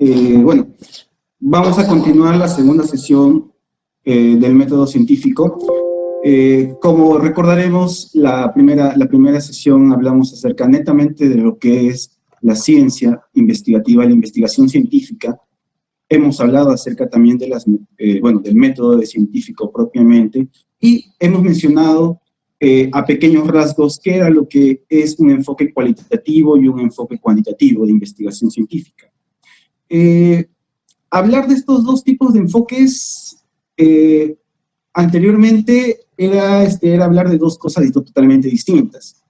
Bueno, vamos a continuar la segunda sesión del método científico. Como recordaremos, la primera sesión hablamos acerca netamente de lo que es la ciencia investigativa, la investigación científica. Hemos hablado acerca también de del método de científico propiamente, y hemos mencionado a pequeños rasgos qué era lo que es un enfoque cualitativo y un enfoque cuantitativo de investigación científica. Hablar de estos dos tipos de enfoques anteriormente era hablar de dos cosas totalmente distintas,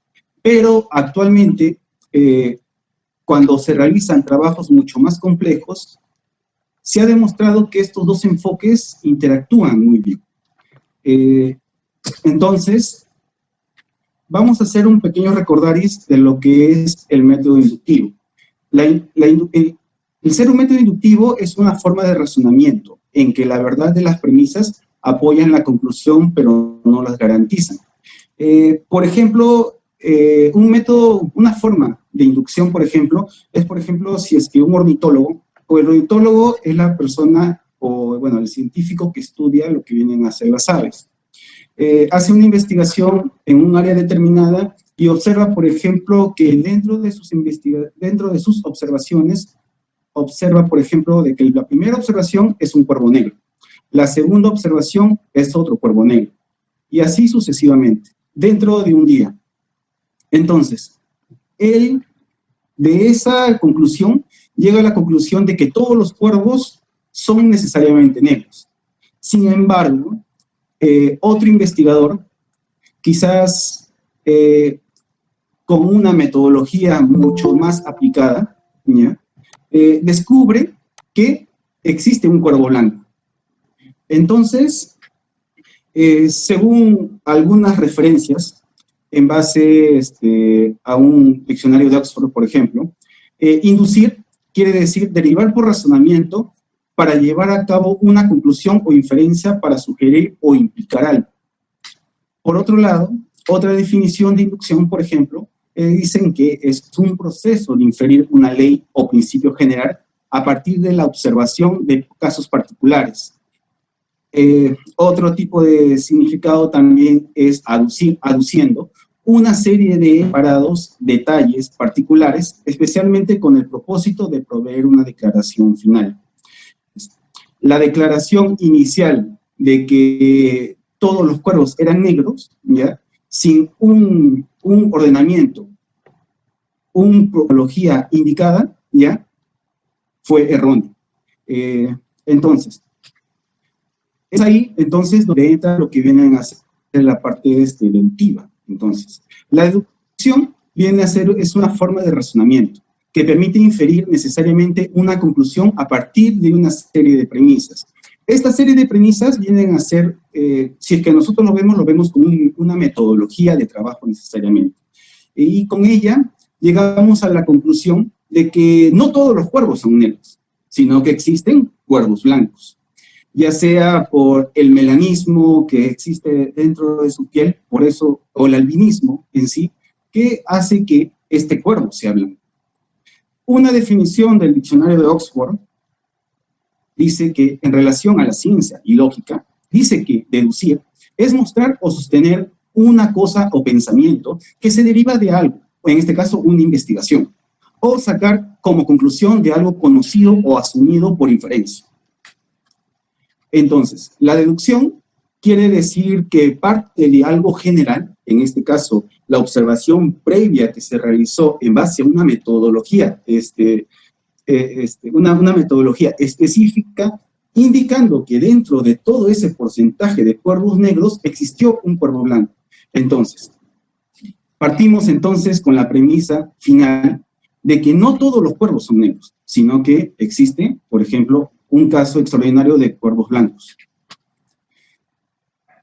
pero actualmente cuando se realizan trabajos mucho más complejos, se ha demostrado que estos dos enfoques interactúan muy bien. Entonces, vamos a hacer un pequeño recordaris de lo que es el método inductivo. El ser un método inductivo es una forma de razonamiento en que la verdad de las premisas apoyan la conclusión, pero no las garantizan. Por ejemplo, una forma de inducción, por ejemplo, es, si es que un ornitólogo, o el ornitólogo es la persona, el científico que estudia lo que vienen a hacer las aves. Hace una investigación en un área determinada y observa, por ejemplo, que dentro de sus observaciones, observa, por ejemplo, de que la primera observación es un cuervo negro, la segunda observación es otro cuervo negro, y así sucesivamente, dentro de un día. Entonces, él, de esa conclusión, llega a la conclusión de que todos los cuervos son necesariamente negros. Sin embargo, otro investigador, quizás con una metodología mucho más aplicada, ¿ya? Descubre que existe un cuervo blanco. Entonces, según algunas referencias, en base a un diccionario de Oxford, por ejemplo, inducir quiere decir derivar por razonamiento para llevar a cabo una conclusión o inferencia para sugerir o implicar algo. Por otro lado, otra definición de inducción, por ejemplo, dicen que es un proceso de inferir una ley o principio general a partir de la observación de casos particulares. Otro tipo de significado también es aduciendo una serie de separados detalles particulares, especialmente con el propósito de proveer una declaración final. La declaración inicial de que todos los cuervos eran negros, ¿ya? Sin un ordenamiento, una cronología indicada, ¿ya? Fue erróneo. Entonces, es ahí, entonces, donde entra lo que vienen a ser la parte deductiva. Entonces, la deducción viene a ser, es una forma de razonamiento que permite inferir necesariamente una conclusión a partir de una serie de premisas. Esta serie de premisas vienen a ser, si es que nosotros lo vemos como una metodología de trabajo necesariamente. Y con ella llegamos a la conclusión de que no todos los cuervos son negros, sino que existen cuervos blancos, ya sea por el melanismo que existe dentro de su piel, por eso, o el albinismo en sí, que hace que este cuervo sea blanco. Una definición del diccionario de Oxford dice que, en relación a la ciencia y lógica, dice que deducir es mostrar o sostener una cosa o pensamiento que se deriva de algo, o en este caso una investigación, o sacar como conclusión de algo conocido o asumido por inferencia. Entonces, la deducción quiere decir que parte de algo general, en este caso, la observación previa que se realizó en base a una metodología, una metodología específica, indicando que dentro de todo ese porcentaje de cuervos negros existió un cuervo blanco. Entonces, partimos entonces con la premisa final de que no todos los cuervos son negros, sino que existe, por ejemplo, un caso extraordinario de cuervos blancos.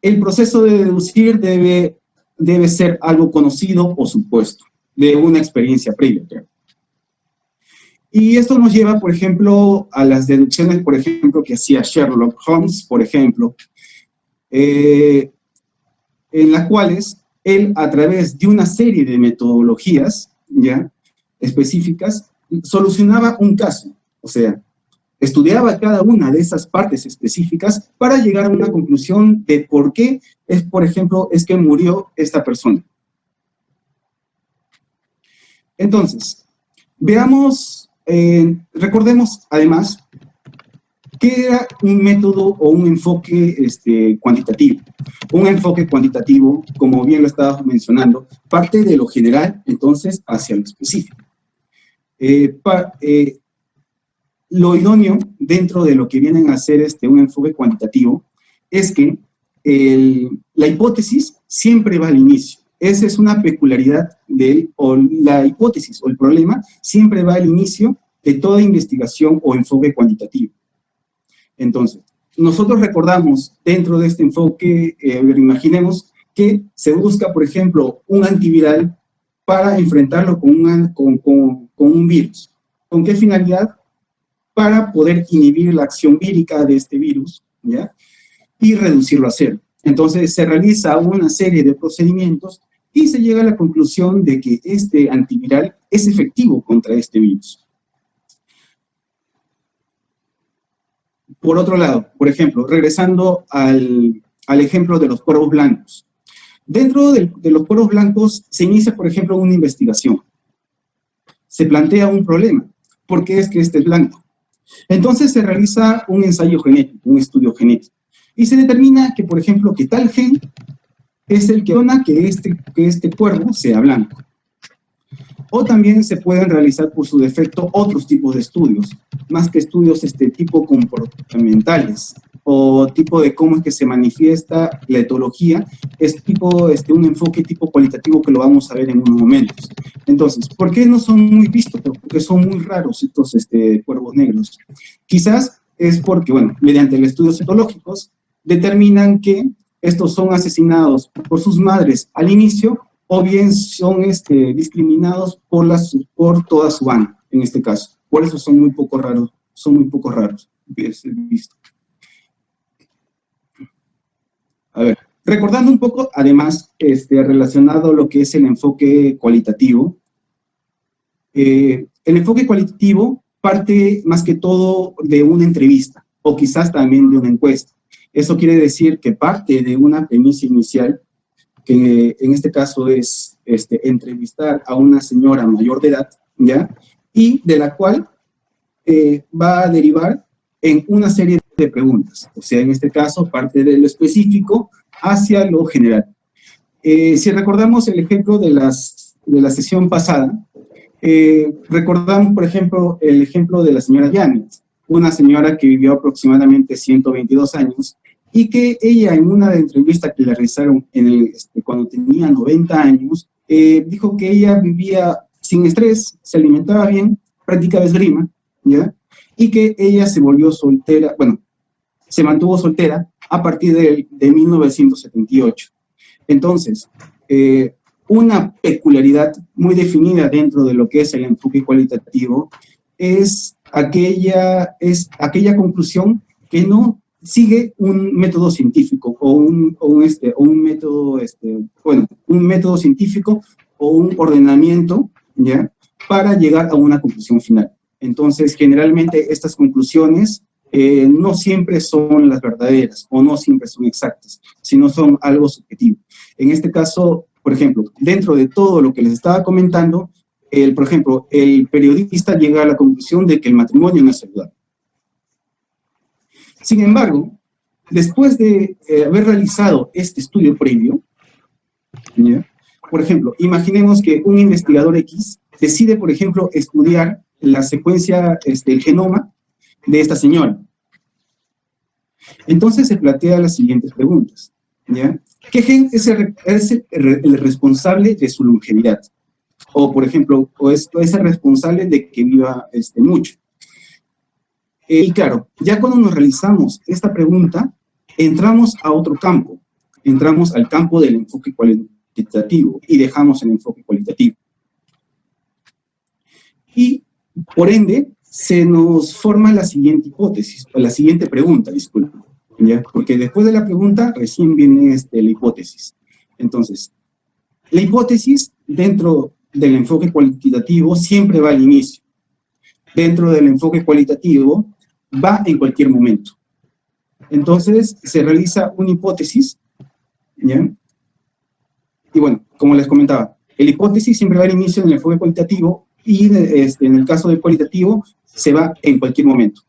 El proceso de deducir debe ser algo conocido o supuesto, de una experiencia previa, creo. Y esto nos lleva, por ejemplo, a las deducciones, por ejemplo, que hacía Sherlock Holmes, por ejemplo, en las cuales él, a través de una serie de metodologías, ¿ya?, específicas, solucionaba un caso. O sea, estudiaba cada una de esas partes específicas para llegar a una conclusión de por qué, por ejemplo, es que murió esta persona. Entonces, veamos, recordemos además que era un método o un enfoque cuantitativo. Un enfoque cuantitativo, como bien lo estaba mencionando, parte de lo general, entonces, hacia lo específico. Lo idóneo dentro de lo que vienen a ser un enfoque cuantitativo es que la hipótesis siempre va al inicio. Esa es una peculiaridad de él, o la hipótesis o el problema siempre va al inicio de toda investigación o enfoque cuantitativo. Entonces, nosotros recordamos dentro de este enfoque, imaginemos que se busca, por ejemplo, un antiviral para enfrentarlo con un virus. ¿Con qué finalidad? Para poder inhibir la acción vírica de este virus, ¿ya? Y reducirlo a cero. Entonces, se realiza una serie de procedimientos y se llega a la conclusión de que este antiviral es efectivo contra este virus. Por otro lado, por ejemplo, regresando al ejemplo de los cuervos blancos. Dentro de los cuervos blancos se inicia, por ejemplo, una investigación. Se plantea un problema. ¿Por qué es que este es blanco? Entonces se realiza un ensayo genético, un estudio genético. Y se determina que, por ejemplo, que tal gen es el que dona que este cuervo sea blanco. O también se pueden realizar por su defecto otros tipos de estudios, más que estudios tipo comportamentales, o tipo de cómo es que se manifiesta la etología, es tipo un enfoque tipo cualitativo que lo vamos a ver en unos momentos. Entonces, ¿por qué no son muy vistos? Porque son muy raros estos cuervos negros. Quizás es porque, bueno, mediante los estudios etológicos, determinan que estos son asesinados por sus madres al inicio, o bien son discriminados por toda su banda, en este caso. Por eso son muy poco raros, visto. A ver, recordando un poco, además, relacionado a lo que es el enfoque cualitativo. El enfoque cualitativo parte más que todo de una entrevista, o quizás también de una encuesta. Eso quiere decir que parte de una premisa inicial, que en este caso es entrevistar a una señora mayor de edad, ¿ya? Y de la cual va a derivar en una serie de preguntas. O sea, en este caso, parte de lo específico hacia lo general. Si recordamos el ejemplo de la sesión pasada, recordamos, por ejemplo, el ejemplo de la señora Janet, una señora que vivió aproximadamente 122 años, y que ella en una entrevista que le realizaron cuando tenía 90 años, dijo que ella vivía sin estrés, se alimentaba bien, practicaba esgrima, ¿ya? Y que ella se volvió soltera, bueno, se mantuvo soltera a partir de 1978. Entonces, una peculiaridad muy definida dentro de lo que es el enfoque cualitativo es aquella conclusión que no sigue un método científico o un método científico o un ordenamiento, ¿ya? Para llegar a una conclusión final. Entonces, generalmente estas conclusiones no siempre son las verdaderas o no siempre son exactas, sino son algo subjetivo. En este caso, por ejemplo, dentro de todo lo que les estaba comentando, por ejemplo, el periodista llega a la conclusión de que el matrimonio no es saludable. Sin embargo, después de haber realizado este estudio previo, ¿ya? Por ejemplo, imaginemos que un investigador X decide, por ejemplo, estudiar la secuencia, el genoma de esta señora. Entonces se plantea las siguientes preguntas, ¿ya? ¿Qué gen es el responsable de su longevidad? O, por ejemplo, es el responsable de que viva mucho. Y claro, ya cuando nos realizamos esta pregunta, entramos a otro campo, entramos al campo del enfoque cualitativo y dejamos el enfoque cualitativo. Y, por ende, se nos forma la siguiente hipótesis, o la siguiente pregunta, disculpen, ¿ya? Porque después de la pregunta recién viene la hipótesis. Entonces, la hipótesis dentro del enfoque cualitativo siempre va al inicio. Dentro del enfoque cualitativo va en cualquier momento. Entonces, se realiza una hipótesis, ¿ya? Y bueno, como les comentaba, la hipótesis siempre va al inicio en el enfoque cualitativo y en el caso del cualitativo se va en cualquier momento.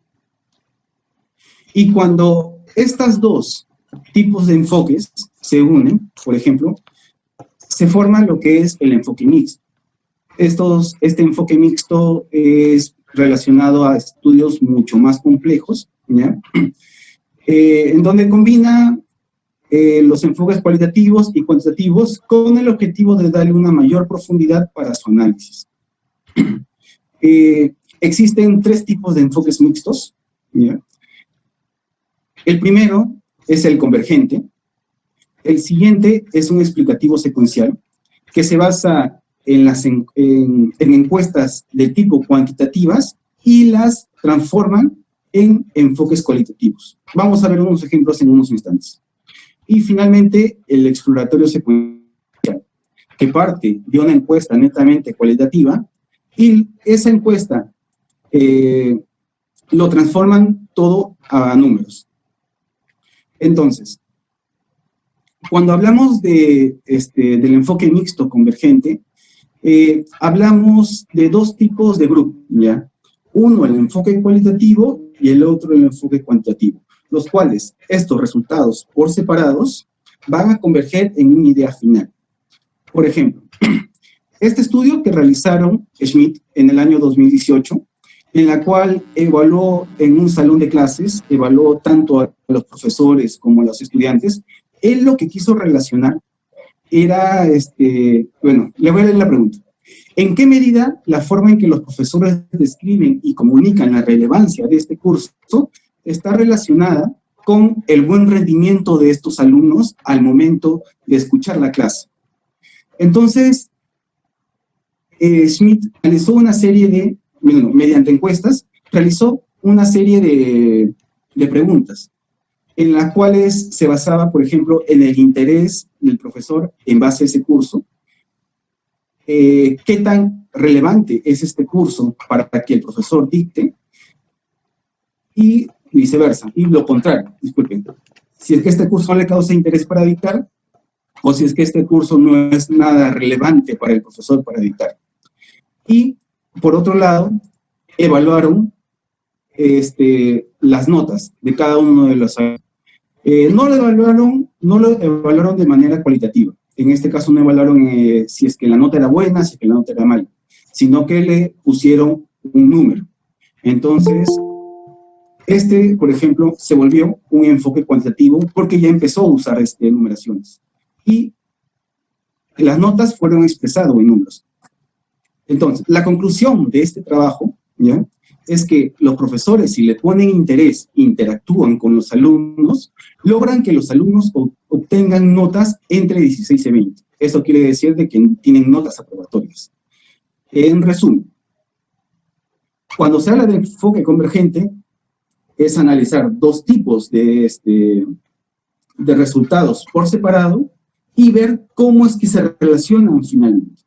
Y cuando estos dos tipos de enfoques se unen, por ejemplo, se forma lo que es el enfoque mixto. Este enfoque mixto es relacionado a estudios mucho más complejos, ¿ya? En donde combina los enfoques cualitativos y cuantitativos con el objetivo de darle una mayor profundidad para su análisis. Existen tres tipos de enfoques mixtos, ¿ya? El primero es el convergente. El siguiente es un explicativo secuencial que se basa en encuestas de tipo cuantitativas y las transforman en enfoques cualitativos. Vamos a ver unos ejemplos en unos instantes. Y finalmente, el exploratorio secuencial, que parte de una encuesta netamente cualitativa y esa encuesta lo transforman todo a números. Entonces, cuando hablamos del enfoque mixto convergente, hablamos de dos tipos de grupos, ¿ya? Uno, el enfoque cualitativo, y el otro, el enfoque cuantitativo, los cuales estos resultados por separados van a converger en una idea final. Por ejemplo, este estudio que realizaron Schmidt en el año 2018, en la cual evaluó en un salón de clases, evaluó tanto a los profesores como a los estudiantes, él lo que quiso relacionar era, bueno, le voy a leer la pregunta. ¿En qué medida la forma en que los profesores describen y comunican la relevancia de este curso está relacionada con el buen rendimiento de estos alumnos al momento de escuchar la clase? Entonces, Schmidt realizó una serie de, bueno, mediante encuestas, realizó una serie de preguntas en las cuales se basaba, por ejemplo, en el interés del profesor en base a ese curso, qué tan relevante es este curso para que el profesor dicte, y viceversa, y lo contrario, disculpen, si es que este curso no le causa interés para dictar, o si es que este curso no es nada relevante para el profesor para dictar. Y, por otro lado, evaluaron las notas de cada uno de los alumnos. No lo evaluaron de manera cualitativa. En este caso no evaluaron si es que la nota era buena, si es que la nota era mala, sino que le pusieron un número. Entonces, por ejemplo, se volvió un enfoque cuantitativo porque ya empezó a usar numeraciones. Y las notas fueron expresadas en números. Entonces, la conclusión de este trabajo, ¿ya?, es que los profesores, si le ponen interés, interactúan con los alumnos, logran que los alumnos obtengan notas entre 16 y 20. Eso quiere decir de que tienen notas aprobatorias. En resumen, cuando se habla de enfoque convergente, es analizar dos tipos de resultados por separado y ver cómo es que se relacionan finalmente.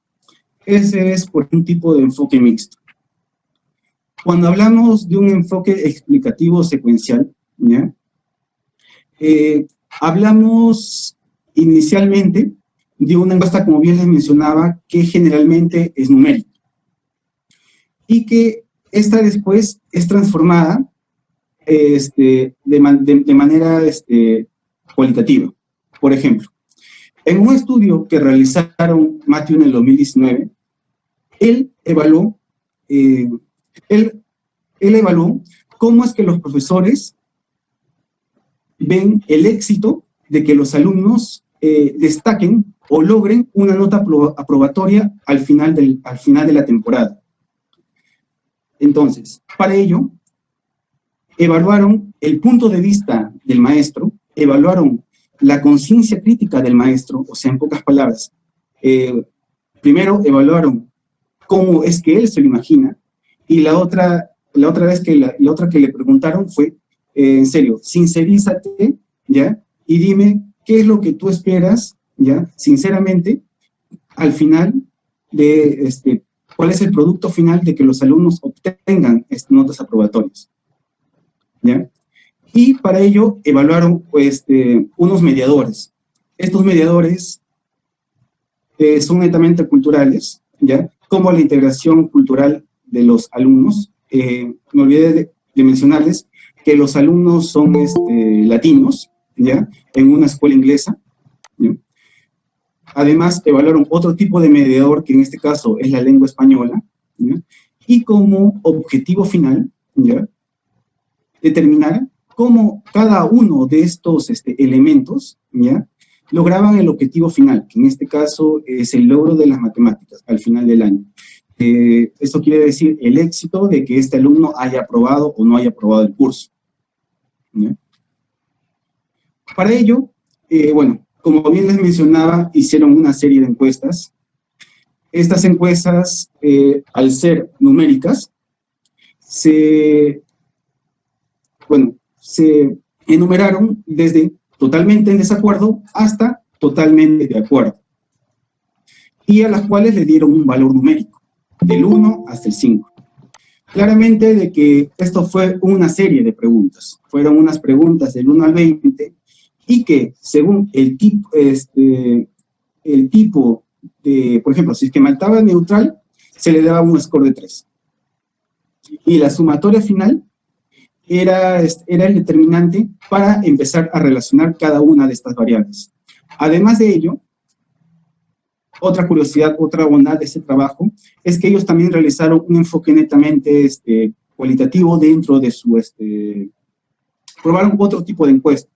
Ese es por un tipo de enfoque mixto. Cuando hablamos de un enfoque explicativo secuencial, ¿ya?, hablamos inicialmente de una encuesta, como bien les mencionaba, que generalmente es numérica y que esta después es transformada de manera cualitativa. Por ejemplo, en un estudio que realizaron Matthew en el 2019, él evaluó cómo es que los profesores ven el éxito de que los alumnos destaquen o logren una nota aprobatoria al final de la temporada. Entonces, para ello, evaluaron el punto de vista del maestro, evaluaron la conciencia crítica del maestro, o sea, en pocas palabras, primero evaluaron cómo es que él se lo imagina, y la otra que le preguntaron fue, en serio, sincerízate, ¿ya?, y dime qué es lo que tú esperas, ¿ya?, sinceramente, al final de cuál es el producto final de que los alumnos obtengan notas aprobatorias. ¿ya? Y para ello evaluaron unos mediadores. Estos mediadores son netamente culturales, ¿ya? Como la integración cultural de los alumnos. Me olvidé de mencionarles que los alumnos son latinos, ¿ya? En una escuela inglesa, ¿ya? Además, evaluaron otro tipo de mediador, que en este caso es la lengua española, ¿ya? Y como objetivo final, ¿ya? Determinar cómo cada uno de estos elementos, ¿ya? Lograban el objetivo final, que en este caso es el logro de las matemáticas al final del año. Esto quiere decir el éxito de que este alumno haya aprobado o no haya aprobado el curso, ¿ya? Para ello, bueno, como bien les mencionaba, hicieron una serie de encuestas. Estas encuestas, al ser numéricas, se enumeraron desde totalmente en desacuerdo hasta totalmente de acuerdo, y a las cuales le dieron un valor numérico, del 1 hasta el 5. Claramente de que esto fue una serie de preguntas, fueron unas preguntas del 1 al 20, y que según el tipo de, por ejemplo, si es que faltaba neutral, se le daba un score de 3. Y la sumatoria final era el determinante para empezar a relacionar cada una de estas variables. Además de ello, otra curiosidad, otra bondad de este trabajo, es que ellos también realizaron un enfoque netamente cualitativo dentro de su, probaron otro tipo de encuesta.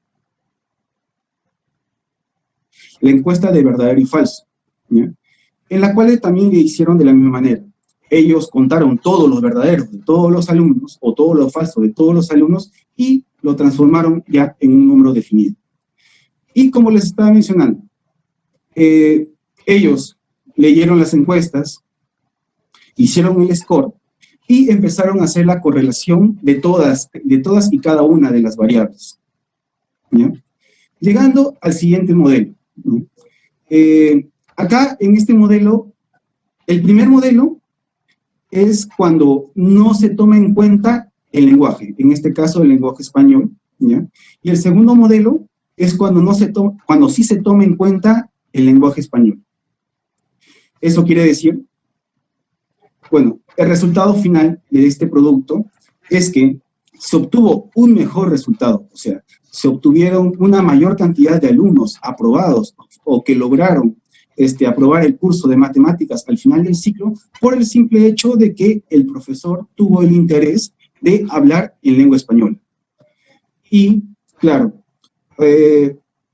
La encuesta de verdadero y falso, ¿ya? En la cual también le hicieron de la misma manera. Ellos contaron todos los verdaderos de todos los alumnos, o todo lo falso de todos los alumnos, y lo transformaron ya en un número definido. Y como les estaba mencionando, ellos leyeron las encuestas, hicieron el score, y empezaron a hacer la correlación de todas y cada una de las variables, ¿ya? Llegando al siguiente modelo, ¿no? Acá, en este modelo, el primer modelo es cuando no se toma en cuenta el lenguaje, en este caso el lenguaje español, ¿ya? Y el segundo modelo es cuando sí se toma en cuenta el lenguaje español. Eso quiere decir, bueno, el resultado final de este producto es que se obtuvo un mejor resultado, o sea, se obtuvieron una mayor cantidad de alumnos aprobados o que lograron aprobar el curso de matemáticas al final del ciclo por el simple hecho de que el profesor tuvo el interés de hablar en lengua española. Y, claro,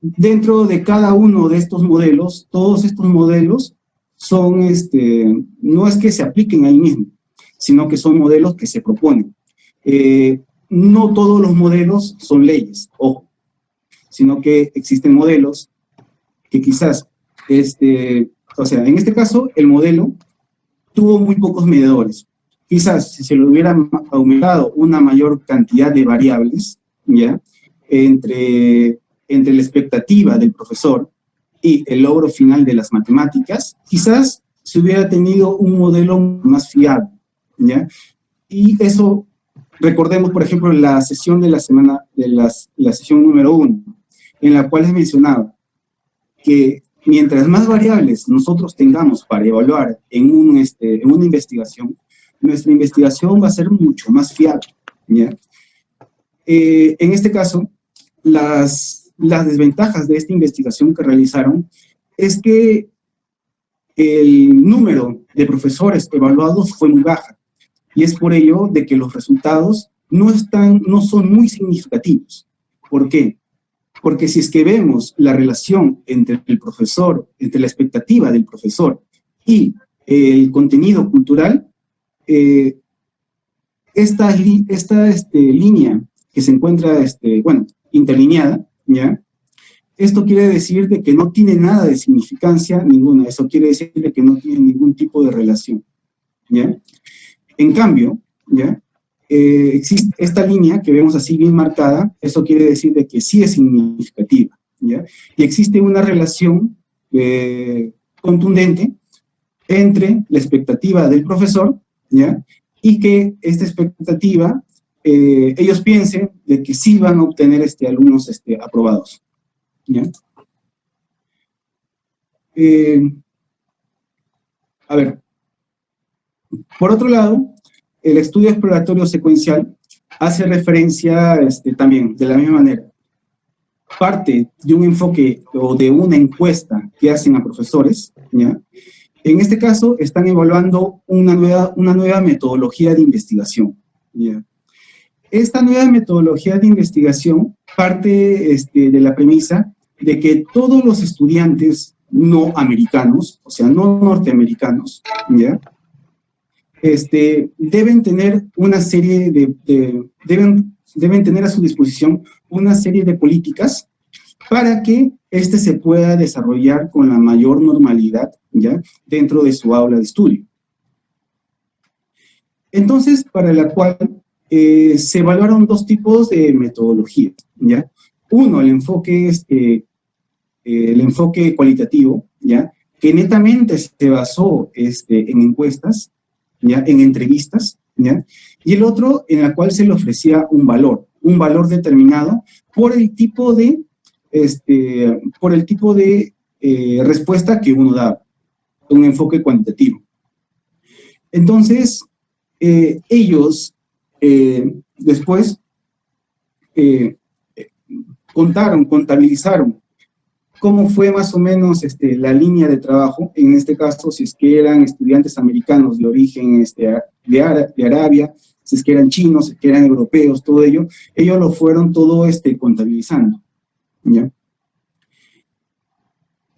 dentro de cada uno de estos modelos, todos estos modelos son, no es que se apliquen ahí mismo, sino que son modelos que se proponen. No todos los modelos son leyes, ojo, sino que existen modelos que quizás, o sea, en este caso, el modelo tuvo muy pocos mediadores. Quizás, si se le hubiera aumentado una mayor cantidad de variables, ¿ya? Entre la expectativa del profesor y el logro final de las matemáticas, quizás se hubiera tenido un modelo más fiable, ¿ya? Y eso, recordemos, por ejemplo, la sesión de la semana, la sesión número 1, en la cual les mencionaba que mientras más variables nosotros tengamos para evaluar en una investigación, nuestra investigación va a ser mucho más fiable, ¿ya? En este caso, las desventajas de esta investigación que realizaron es que el número de profesores evaluados fue muy baja, y es por ello de que los resultados no son muy significativos. ¿Por qué? Porque si es que vemos la relación entre el profesor, entre la expectativa del profesor y el contenido cultural, esta línea que se encuentra, bueno, interlineada, ¿ya? Esto quiere decir de que no tiene nada de significancia ninguna, eso quiere decir de que no tiene ningún tipo de relación, ¿ya? En cambio, ¿ya? Existe esta línea que vemos así bien marcada, eso quiere decir de que sí es significativa, ¿ya? Y existe una relación contundente entre la expectativa del profesor, ¿ya? Y que esta expectativa ellos piensen de que sí van a obtener alumnos aprobados, ¿ya? A ver, por otro lado, el estudio exploratorio secuencial hace referencia también, de la misma manera, parte de un enfoque o de una encuesta que hacen a profesores, ¿ya? En este caso, están evaluando una nueva metodología de investigación, ¿ya? Esta nueva metodología de investigación parte de la premisa de que todos los estudiantes no americanos, o sea, no norteamericanos, ¿ya? Deben tener una serie deben tener a su disposición una serie de políticas para que se pueda desarrollar con la mayor normalidad, ¿ya? Dentro de su aula de estudio. Entonces, para la cual se evaluaron dos tipos de metodologías, ¿ya? Uno, el enfoque cualitativo, ¿ya? Que netamente se basó en encuestas, ¿ya? En entrevistas, ¿ya? Y el otro, en la cual se le ofrecía un valor determinado por el tipo de, respuesta que uno daba, un enfoque cuantitativo. Entonces, ellos después contabilizaron cómo fue más o menos la línea de trabajo, en este caso, si es que eran estudiantes americanos de origen de Arabia, si es que eran chinos, si es que eran europeos, todo ello, ellos lo fueron todo contabilizando, ¿ya?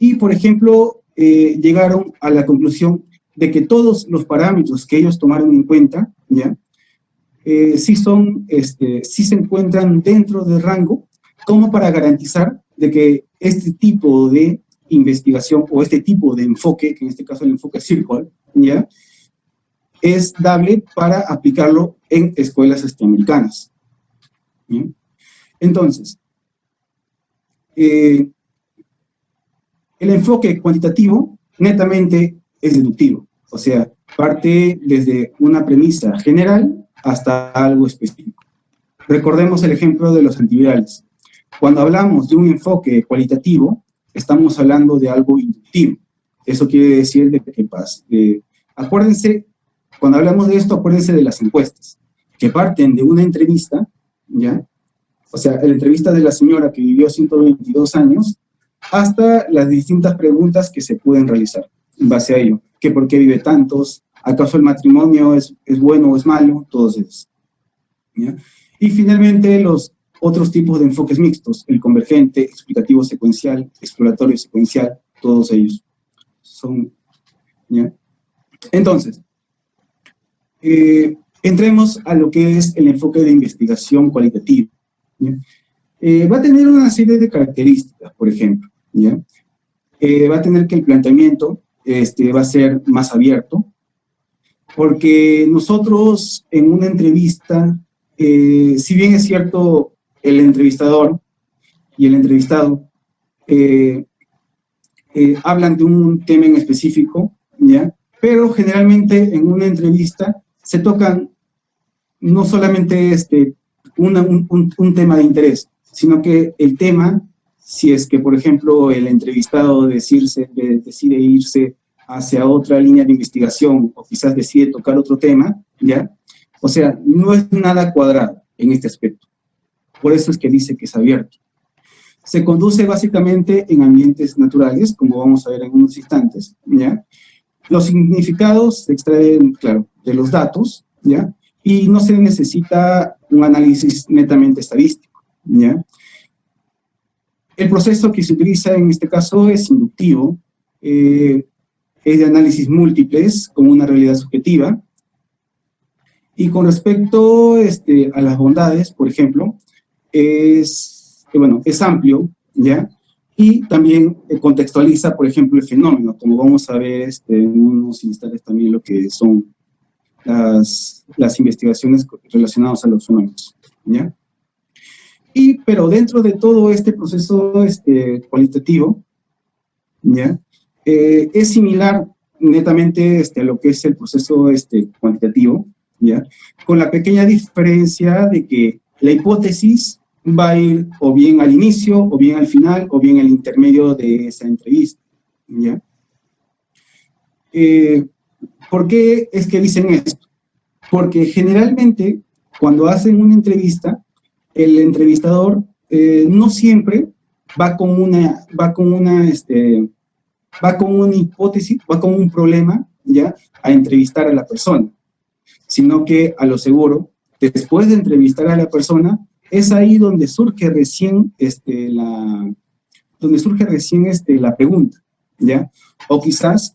Y, por ejemplo, llegaron a la conclusión de que todos los parámetros que ellos tomaron en cuenta, ¿ya? Sí se encuentran dentro del rango, como para garantizar de que este tipo de investigación o este tipo de enfoque, que en este caso el enfoque Circle, ¿ya? Es dable para aplicarlo en escuelas americanas, ¿ya? Entonces, el enfoque cuantitativo netamente es deductivo, o sea, parte desde una premisa general hasta algo específico. Recordemos el ejemplo de los antivirales. Cuando hablamos de un enfoque cualitativo, estamos hablando de algo inductivo. Eso quiere decir de que acuérdense, cuando hablamos de esto, acuérdense de las encuestas, que parten de una entrevista, ¿ya? O sea, la entrevista de la señora que vivió 122 años, hasta las distintas preguntas que se pueden realizar en base a ello. ¿Que por qué vive tantos? ¿Acaso el matrimonio es bueno o es malo? Todos esos, ¿ya? Y finalmente los otros tipos de enfoques mixtos, el convergente, explicativo secuencial, exploratorio secuencial, todos ellos son, ¿ya? Entonces, entremos a lo que es el enfoque de investigación cualitativa, ¿ya? Va a tener una serie de características, por ejemplo, ¿ya? Va a tener que el planteamiento va a ser más abierto, porque nosotros en una entrevista, si bien es cierto, el entrevistador y el entrevistado hablan de un tema en específico, ¿ya? Pero generalmente en una entrevista se tocan no solamente un tema de interés, sino que el tema, si es que, por ejemplo, el entrevistado decide irse hacia otra línea de investigación o quizás decide tocar otro tema, ¿ya? O sea, no es nada cuadrado en este aspecto. Por eso es que dice que es abierto. Se conduce básicamente en ambientes naturales, como vamos a ver en unos instantes, ¿ya? Los significados se extraen, claro, de los datos, ¿ya? Y no se necesita un análisis netamente estadístico, ¿ya? El proceso que se utiliza en este caso es inductivo, es de análisis múltiples, con una realidad subjetiva. Y con respecto a las bondades, por ejemplo, es amplio, ¿ya? Y también contextualiza, por ejemplo, el fenómeno, como vamos a ver en unos instantes también lo que son las investigaciones relacionadas a los fenómenos, ¿ya? Pero dentro de todo este proceso cualitativo, ¿ya? Es similar netamente a lo que es el proceso cuantitativo, ¿ya? Con la pequeña diferencia de que la hipótesis va a ir o bien al inicio, o bien al final, o bien al intermedio de esa entrevista, ¿ya? ¿Por qué es que dicen esto? Porque generalmente, cuando hacen una entrevista, el entrevistador no siempre va con una hipótesis, va con un problema, ¿ya?, a entrevistar a la persona, sino que a lo seguro, después de entrevistar a la persona, es ahí donde surge recién la pregunta, ¿ya? O quizás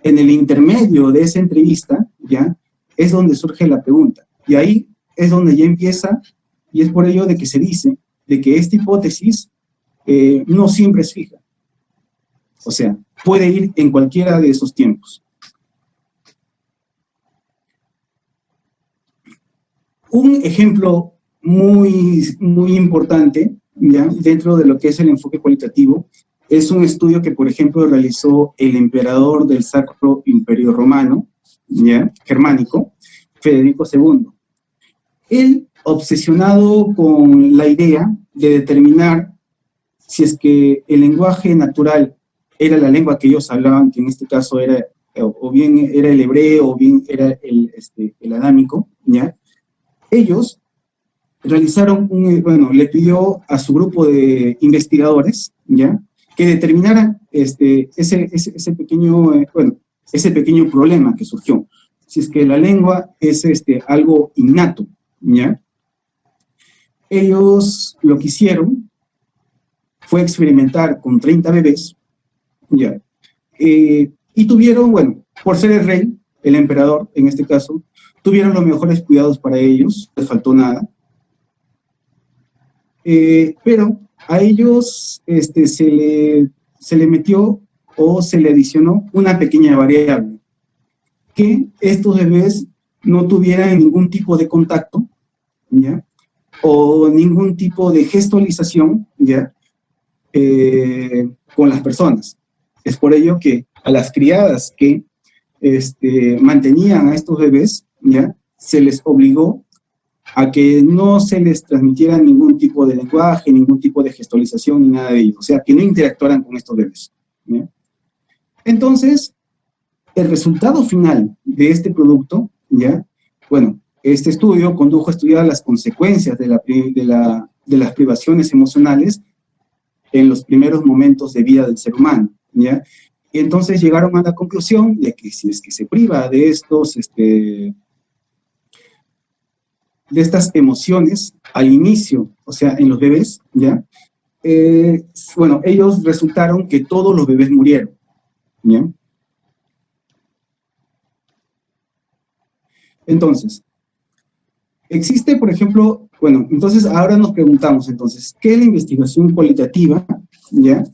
en el intermedio de esa entrevista, ¿ya?, es donde surge la pregunta. Y ahí es donde ya empieza, y es por ello de que se dice de que esta hipótesis no siempre es fija. O sea, puede ir en cualquiera de esos tiempos. Un ejemplo muy importante, ¿ya?, dentro de lo que es el enfoque cualitativo, es un estudio que, por ejemplo, realizó el emperador del Sacro Imperio Romano, ¿ya?, germánico, Federico II. Él, obsesionado con la idea de determinar si es que el lenguaje natural era la lengua que ellos hablaban, que en este caso era, o bien era el hebreo, o bien era el adámico, ¿ya?, ellos realizaron le pidió a su grupo de investigadores, ¿ya?, que determinaran ese pequeño problema que surgió. Si es que la lengua es algo innato, ¿ya? Ellos lo que hicieron fue experimentar con 30 bebés, ¿ya? Y tuvieron, por ser el rey, el emperador en este caso, tuvieron los mejores cuidados para ellos, no les faltó nada. Pero a ellos se le metió o se le adicionó una pequeña variable, que estos bebés no tuvieran ningún tipo de contacto, ¿ya?, o ningún tipo de gestualización, ¿ya?, con las personas. Es por ello que a las criadas que mantenían a estos bebés, ¿ya?, se les obligó a que no se les transmitiera ningún tipo de lenguaje, ningún tipo de gestualización, ni nada de ello. O sea, que no interactuaran con estos bebés, ¿ya? Entonces, el resultado final de este producto, ¿ya?, este estudio condujo a estudiar las consecuencias de las privaciones emocionales en los primeros momentos de vida del ser humano, ¿ya? Y entonces llegaron a la conclusión de que si es que se priva de estas emociones al inicio, o sea, en los bebés, ¿ya? Ellos resultaron que todos los bebés murieron, ¿ya? Entonces, existe, por ejemplo, entonces ahora nos preguntamos, entonces, ¿qué es la investigación cualitativa? ¿Ya?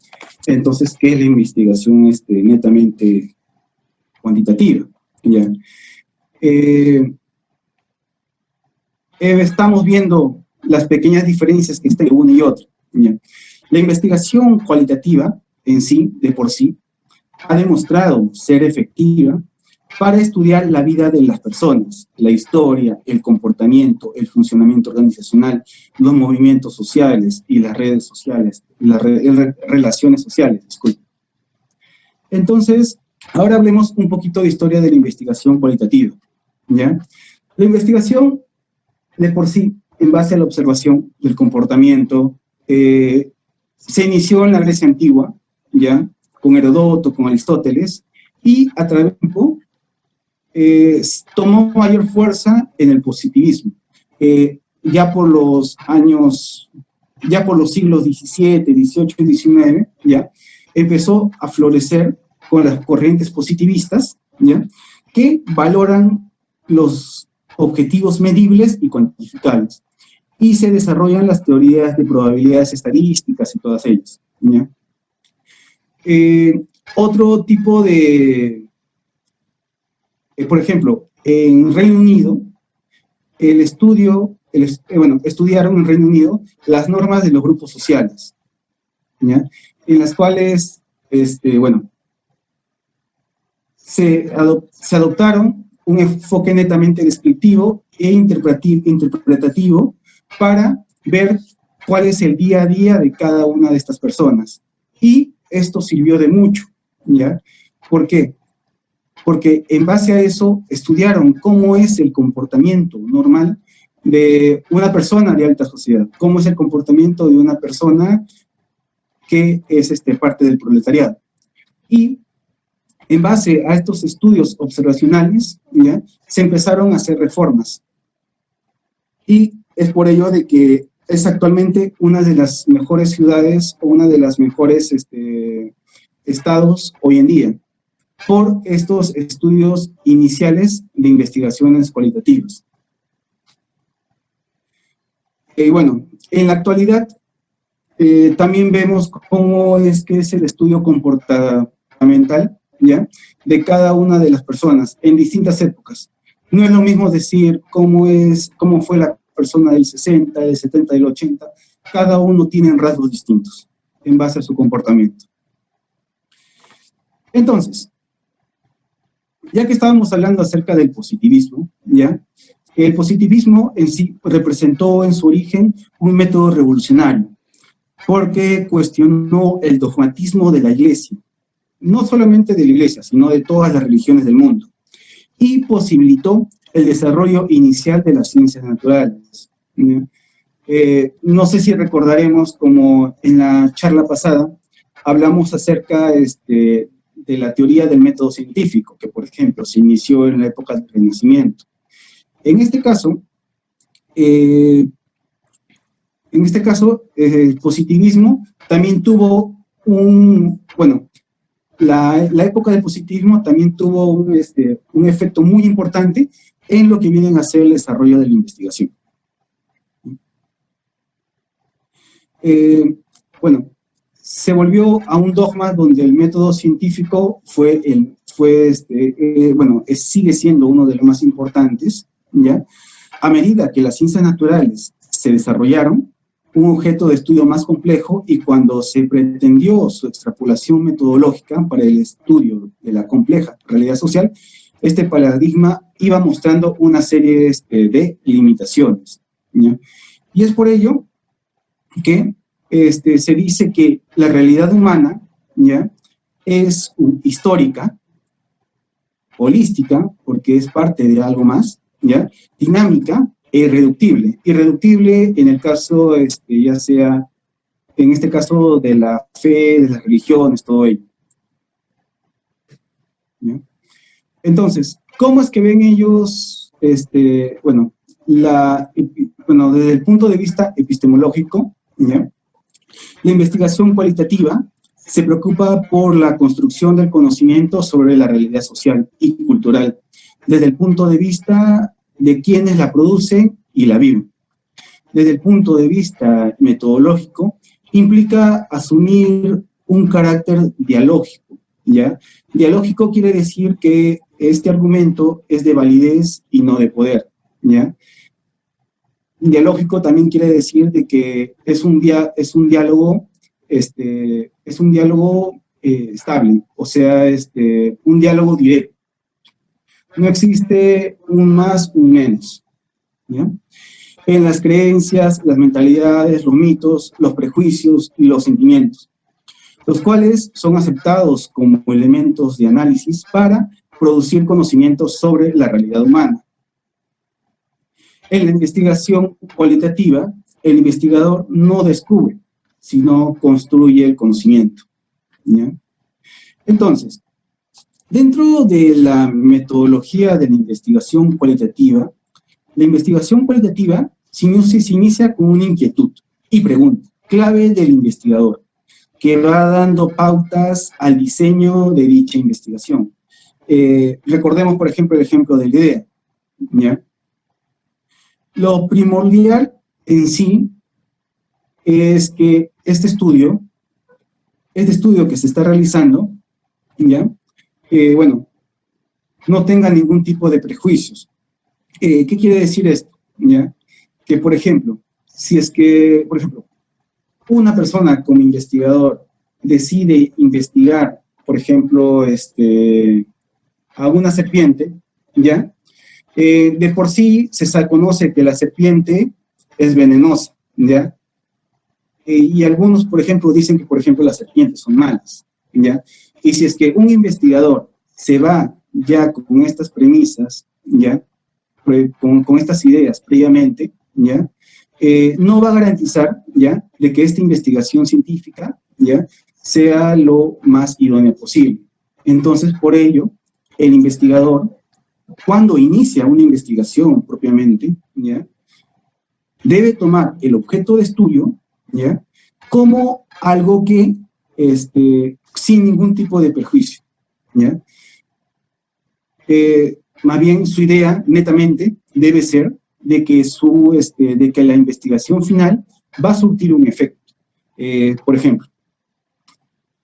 Entonces, ¿qué es la investigación netamente cuantitativa? ¿Ya? Estamos viendo las pequeñas diferencias que existen entre una y otra, ¿ya? La investigación cualitativa en sí, de por sí, ha demostrado ser efectiva para estudiar la vida de las personas, la historia, el comportamiento, el funcionamiento organizacional, los movimientos sociales y las redes sociales, las relaciones sociales, disculpe. Entonces, ahora hablemos un poquito de historia de la investigación cualitativa, ¿ya? La investigación, de por sí, en base a la observación del comportamiento, se inició en la Grecia antigua, ¿ya?, con Herodoto, con Aristóteles, y a través del tiempo tomó mayor fuerza en el positivismo. Ya por los siglos XVII, XVIII y XIX, ya, empezó a florecer con las corrientes positivistas, ya, que valoran los objetivos medibles y cuantificables, y se desarrollan las teorías de probabilidades estadísticas y todas ellas, ¿ya? Otro tipo de... por ejemplo, en Reino Unido, estudiaron en Reino Unido las normas de los grupos sociales, ¿ya?, en las cuales, se adoptaron un enfoque netamente descriptivo e interpretativo para ver cuál es el día a día de cada una de estas personas. Y esto sirvió de mucho, ¿ya? ¿Por qué? Porque en base a eso estudiaron cómo es el comportamiento normal de una persona de alta sociedad, cómo es el comportamiento de una persona que es parte del proletariado. Y en base a estos estudios observacionales, ¿ya?, se empezaron a hacer reformas. Y es por ello de que es actualmente una de las mejores ciudades o una de las mejores estados hoy en día, por estos estudios iniciales de investigaciones cualitativas. Bueno, en la actualidad también vemos cómo es que es el estudio comportamental, ¿ya?, de cada una de las personas en distintas épocas. No es lo mismo decir cómo fue la persona del 60, del 70, del 80. Cada uno tiene rasgos distintos en base a su comportamiento. Entonces, ya que estábamos hablando acerca del positivismo, ¿ya?, el positivismo en sí representó en su origen un método revolucionario, porque cuestionó el dogmatismo de la Iglesia, no solamente de la Iglesia, sino de todas las religiones del mundo, y posibilitó el desarrollo inicial de las ciencias naturales. No sé si recordaremos, como en la charla pasada, hablamos acerca de la teoría del método científico, que por ejemplo se inició en la época del Renacimiento. En este caso, el positivismo también tuvo la época del positivismo también tuvo un efecto muy importante en lo que viene a ser el desarrollo de la investigación. Se volvió a un dogma donde el método científico sigue siendo uno de los más importantes, ¿ya? A medida que las ciencias naturales se desarrollaron, un objeto de estudio más complejo, y cuando se pretendió su extrapolación metodológica para el estudio de la compleja realidad social, este paradigma iba mostrando una serie de limitaciones, ¿ya? Y es por ello que se dice que la realidad humana, ¿ya?, es histórica, holística, porque es parte de algo más, ¿ya?, dinámica e irreductible. Irreductible en el caso, ya sea, en este caso, de la fe, de las religiones, todo ello, ¿ya? Entonces, ¿cómo es que ven ellos, desde el punto de vista epistemológico, ¿ya?, la investigación cualitativa se preocupa por la construcción del conocimiento sobre la realidad social y cultural, desde el punto de vista de quienes la producen y la viven. Desde el punto de vista metodológico, implica asumir un carácter dialógico, ¿ya? Dialógico quiere decir que este argumento es de validez y no de poder, ¿ya? Dialógico también quiere decir de que es un diálogo estable, o sea, un diálogo directo. No existe un más, un menos, ¿ya? En las creencias, las mentalidades, los mitos, los prejuicios y los sentimientos, los cuales son aceptados como elementos de análisis para producir conocimientos sobre la realidad humana. En la investigación cualitativa, el investigador no descubre, sino construye el conocimiento, ¿ya? Entonces, dentro de la metodología de la investigación cualitativa se inicia con una inquietud y pregunta clave del investigador, que va dando pautas al diseño de dicha investigación. Recordemos, por ejemplo, el ejemplo de la idea, ¿ya? Lo primordial en sí es que este estudio que se está realizando, ¿ya?, no tenga ningún tipo de prejuicios. ¿Qué quiere decir esto? ¿Ya? Que, por ejemplo, si es que, por ejemplo, una persona como investigador decide investigar, por ejemplo, a una serpiente, ¿ya?, De por sí se conoce que la serpiente es venenosa, ¿ya? Y algunos, por ejemplo, dicen que, por ejemplo, las serpientes son malas, ¿ya? Y si es que un investigador se va ya con estas premisas, ¿ya? Con estas ideas previamente, ¿ya? No va a garantizar, ¿ya? De que esta investigación científica, ¿ya? Sea lo más idónea posible. Entonces, por ello, el investigador, cuando inicia una investigación propiamente, ¿ya? Debe tomar el objeto de estudio, ¿ya? Como algo que, sin ningún tipo de perjuicio, ¿ya? Más bien su idea netamente debe ser de que, de que la investigación final va a surtir un efecto. Por ejemplo,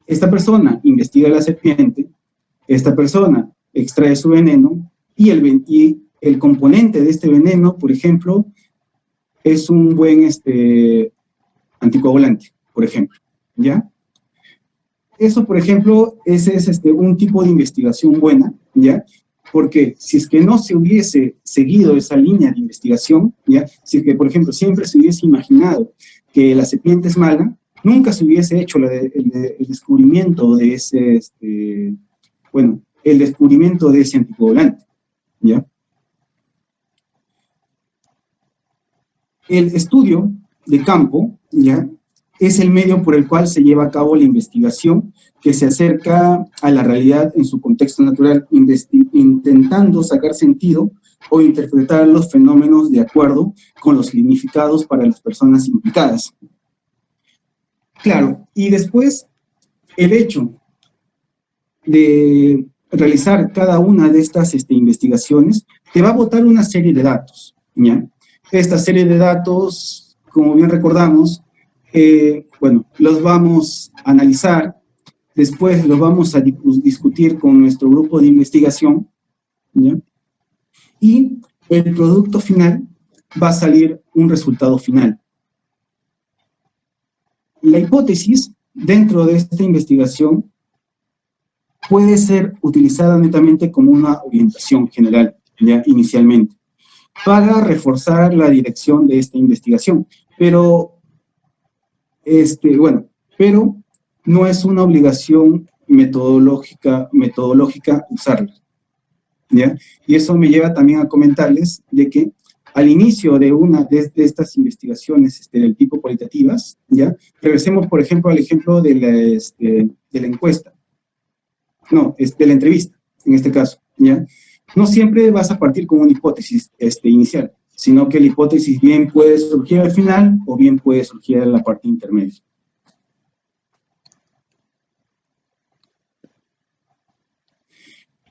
esta persona investiga la serpiente, esta persona extrae su veneno y el componente de este veneno, por ejemplo, es un buen anticoagulante, por ejemplo, ¿ya? Eso, por ejemplo, ese es un tipo de investigación buena, ¿ya? Porque si es que no se hubiese seguido esa línea de investigación, ¿ya? Si es que, por ejemplo, siempre se hubiese imaginado que la serpiente es mala, nunca se hubiese hecho el descubrimiento de ese, el descubrimiento de ese anticoagulante, ¿ya? El estudio de campo, ¿ya? Es el medio por el cual se lleva a cabo la investigación que se acerca a la realidad en su contexto natural, intentando sacar sentido o interpretar los fenómenos de acuerdo con los significados para las personas implicadas. Claro, y después el hecho de realizar cada una de estas investigaciones te va a botar una serie de datos, ¿ya? Esta serie de datos, como bien recordamos, bueno, los vamos a analizar, después los vamos a discutir con nuestro grupo de investigación, ¿ya? Y el producto final va a salir un resultado final. La hipótesis dentro de esta investigación puede ser utilizada netamente como una orientación general, ya inicialmente, para reforzar la dirección de esta investigación, pero pero no es una obligación metodológica usarla, ¿ya? Y eso me lleva también a comentarles de que al inicio de una de estas investigaciones del tipo cualitativas, ¿ya? Regresemos, por ejemplo, al ejemplo de la encuesta, no, de la entrevista, en este caso, ¿ya? No siempre vas a partir con una hipótesis inicial, sino que la hipótesis bien puede surgir al final o bien puede surgir en la parte intermedia.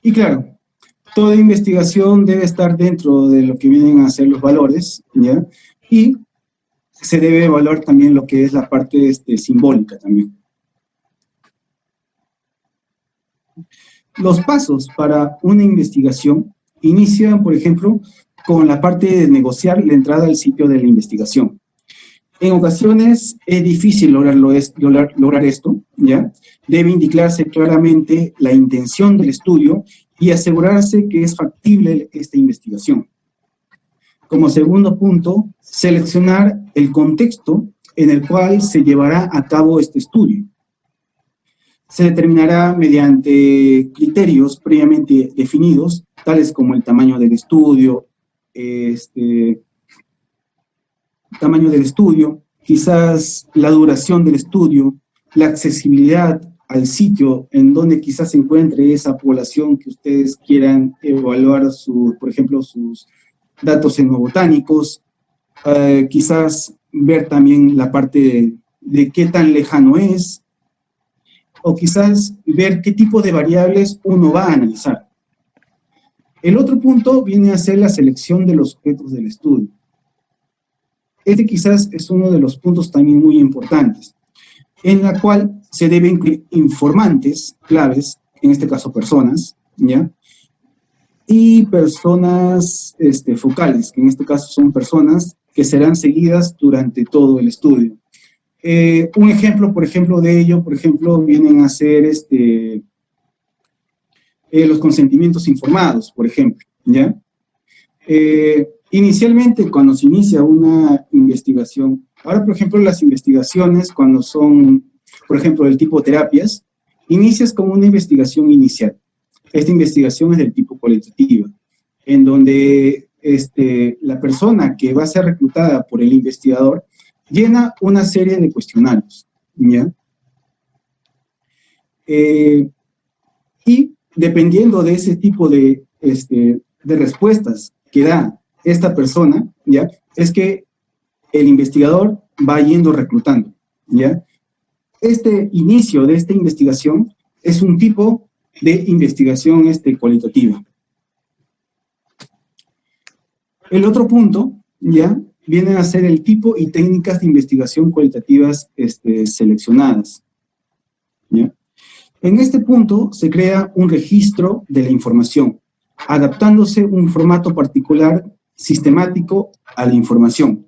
Y claro, toda investigación debe estar dentro de lo que vienen a ser los valores, ¿ya? Y se debe evaluar también lo que es la parte simbólica también. Los pasos para una investigación inician, por ejemplo, con la parte de negociar la entrada al sitio de la investigación. En ocasiones es difícil lograr esto, ¿ya? Debe indicarse claramente la intención del estudio y asegurarse que es factible esta investigación. Como segundo punto, seleccionar el contexto en el cual se llevará a cabo este estudio. Se determinará mediante criterios previamente definidos, tales como el tamaño del estudio, quizás la duración del estudio, la accesibilidad al sitio en donde quizás se encuentre esa población que ustedes quieran evaluar, por ejemplo, sus datos etnobotánicos, quizás ver también la parte de qué tan lejano es, o quizás ver qué tipo de variables uno va a analizar. El otro punto viene a ser la selección de los objetos del estudio. Este quizás es uno de los puntos también muy importantes, en la cual se deben incluir informantes claves, en este caso personas, ¿ya? Y personas focales, que en este caso son personas que serán seguidas durante todo el estudio. Un ejemplo, por ejemplo, de ello, vienen a ser los consentimientos informados, por ejemplo, ¿ya? Inicialmente, cuando se inicia una investigación, ahora, por ejemplo, las investigaciones, cuando son, por ejemplo, del tipo terapias, inicias con una investigación inicial. Esta investigación es del tipo cualitativa, en donde la persona que va a ser reclutada por el investigador llena una serie de cuestionarios, ¿ya? Y dependiendo de ese tipo de respuestas que da esta persona, ¿ya? Es que el investigador va yendo reclutando, ¿ya? Este inicio de esta investigación es un tipo de investigación cualitativa. El otro punto, ¿ya? Viene a ser el tipo y técnicas de investigación cualitativas seleccionadas, ¿ya? En este punto se crea un registro de la información, adaptándose un formato particular sistemático a la información.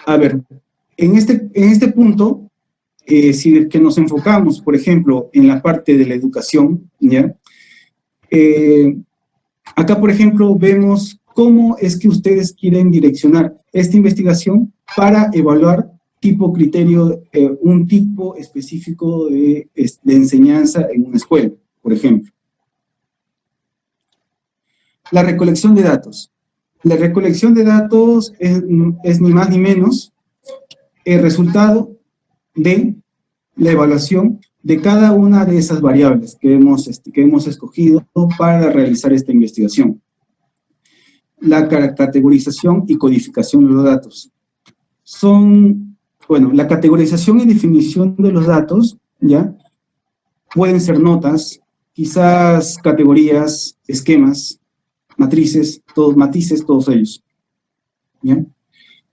A ver, en este punto, si es que nos enfocamos, por ejemplo, en la parte de la educación, ¿ya? Acá, por ejemplo, vemos cómo es que ustedes quieren direccionar esta investigación para evaluar un tipo específico de enseñanza en una escuela, por ejemplo. La recolección de datos. La recolección de datos es ni más ni menos el resultado de la evaluación de cada una de esas variables que hemos escogido para realizar esta investigación. La categorización y codificación de los datos. La categorización y definición de los datos, ¿ya? Pueden ser quizás categorías, esquemas, matices, todos ellos, ¿ya?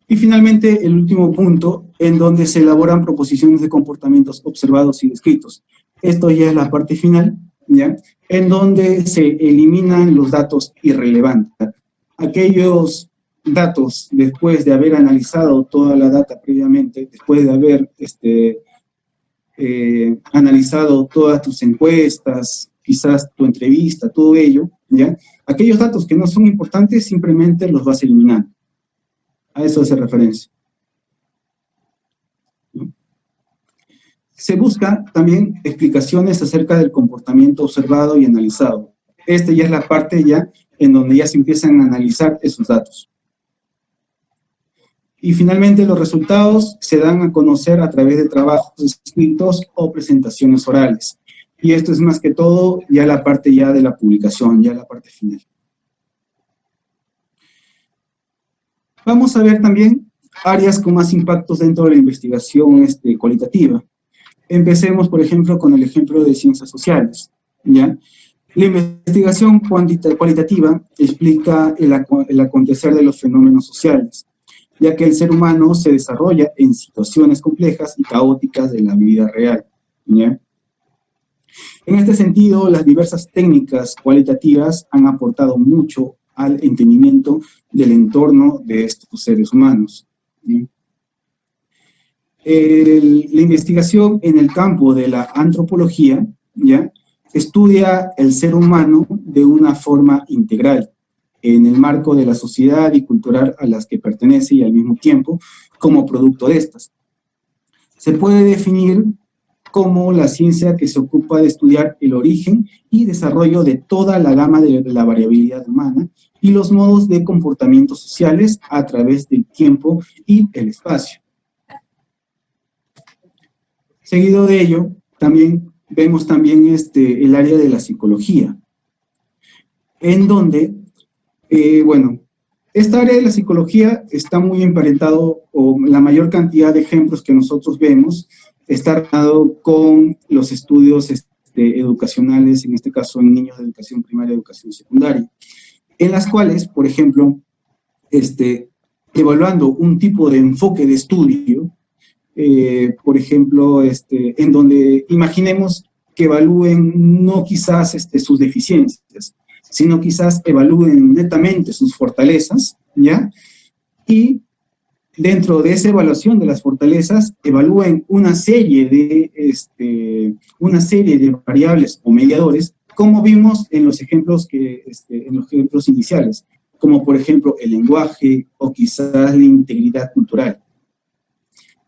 Y finalmente, el último punto, en donde se elaboran proposiciones de comportamientos observados y descritos. Esto ya es la parte final, ¿ya? En donde se eliminan los datos irrelevantes. Aquellos datos, después de haber analizado toda la data previamente, después de haber analizado todas tus encuestas, quizás tu entrevista, todo ello, ¿ya? Aquellos datos que no son importantes simplemente los vas eliminando. A eso hace referencia. Se busca también explicaciones acerca del comportamiento observado y analizado. Esta ya es la parte ya en donde ya se empiezan a analizar esos datos. Y finalmente los resultados se dan a conocer a través de trabajos escritos o presentaciones orales. Y esto es más que todo ya la parte ya de la publicación, ya la parte final. Vamos a ver también áreas con más impactos dentro de la investigación cualitativa. Empecemos, por ejemplo, con el ejemplo de ciencias sociales, ¿ya? La investigación cualitativa explica el acontecer de los fenómenos sociales, ya que el ser humano se desarrolla en situaciones complejas y caóticas de la vida real, ¿ya? En este sentido, las diversas técnicas cualitativas han aportado mucho al entendimiento del entorno de estos seres humanos, ¿sí? La investigación en el campo de la antropología, ¿ya? Estudia el ser humano de una forma integral, en el marco de la sociedad y cultural a las que pertenece y al mismo tiempo como producto de estas. Se puede definir como la ciencia que se ocupa de estudiar el origen y desarrollo de toda la gama de la variabilidad humana y los modos de comportamientos sociales a través del tiempo y el espacio. Seguido de ello, vemos también el área de la psicología, en donde, esta área de la psicología está muy emparentado, o la mayor cantidad de ejemplos que nosotros vemos, está relacionado con los estudios educacionales, en este caso en niños de educación primaria y educación secundaria, en las cuales, por ejemplo, evaluando un tipo de enfoque de estudio, por ejemplo, en donde imaginemos que evalúen no quizás sus deficiencias, sino quizás evalúen netamente sus fortalezas, ¿ya? Y dentro de esa evaluación de las fortalezas, evalúen una serie de variables o mediadores como vimos en los ejemplos, en los ejemplos iniciales, como por ejemplo el lenguaje o quizás la integridad cultural.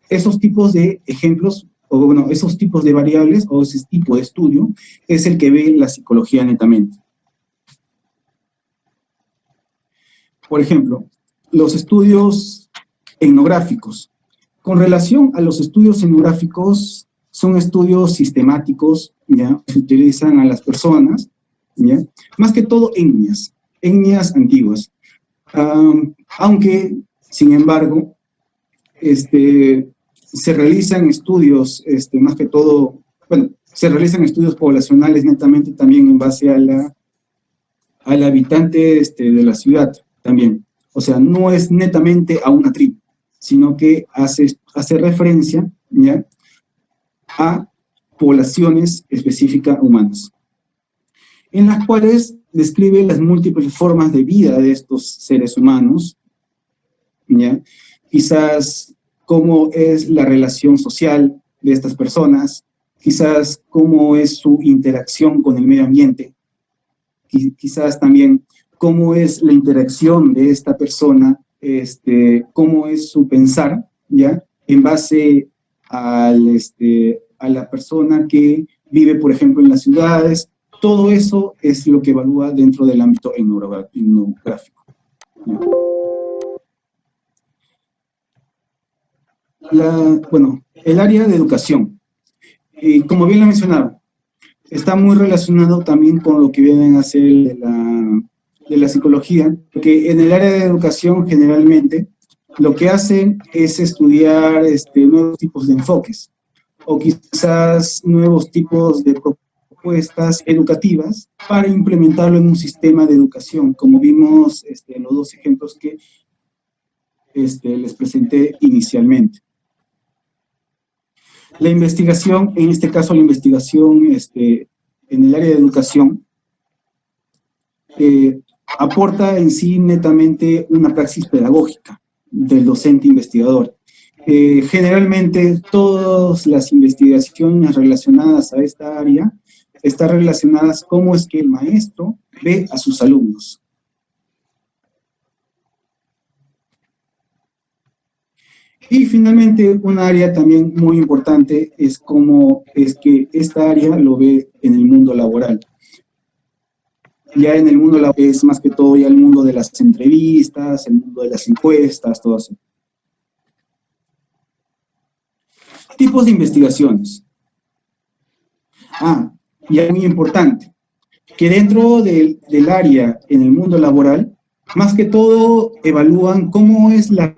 Esos tipos de ejemplos, o bueno, esos tipos de variables o ese tipo de estudio es el que ve la psicología netamente. Por ejemplo, los estudios etnográficos. Con relación a los estudios etnográficos, son estudios sistemáticos, ¿ya? Se utilizan a las personas, ¿ya? Más que todo etnias antiguas. Aunque, sin embargo, se realizan estudios, más que todo, bueno, se realizan estudios poblacionales netamente también en base al habitante de la ciudad también. O sea, no es netamente a una tribu, sino que hace referencia, ¿ya?, a poblaciones específicas humanas, en las cuales describe las múltiples formas de vida de estos seres humanos, ¿ya? Quizás cómo es la relación social de estas personas, quizás cómo es su interacción con el medio ambiente, quizás también cómo es la interacción de esta persona, cómo es su pensar, ¿ya?, en base a la persona que vive, por ejemplo, en las ciudades. Todo eso es lo que evalúa dentro del ámbito etnográfico, ¿ya? Bueno, el área de educación, como bien lo mencionaba, está muy relacionado también con lo que vienen a ser de la psicología, porque en el área de educación generalmente lo que hacen es estudiar nuevos tipos de enfoques, o quizás nuevos tipos de propuestas educativas para implementarlo en un sistema de educación, como vimos en los dos ejemplos que les presenté inicialmente. La investigación, en este caso la investigación en el área de educación, aporta en sí netamente una praxis pedagógica del docente investigador. Generalmente todas las investigaciones relacionadas a esta área están relacionadas con cómo es que el maestro ve a sus alumnos. Y finalmente, un área también muy importante es cómo es que esta área lo ve en el mundo laboral. Ya en el mundo laboral es más que todo ya el mundo de las entrevistas, el mundo de las encuestas, todo eso. Tipos de investigaciones. Y algo muy importante, que dentro del área en el mundo laboral, más que todo evalúan cómo es la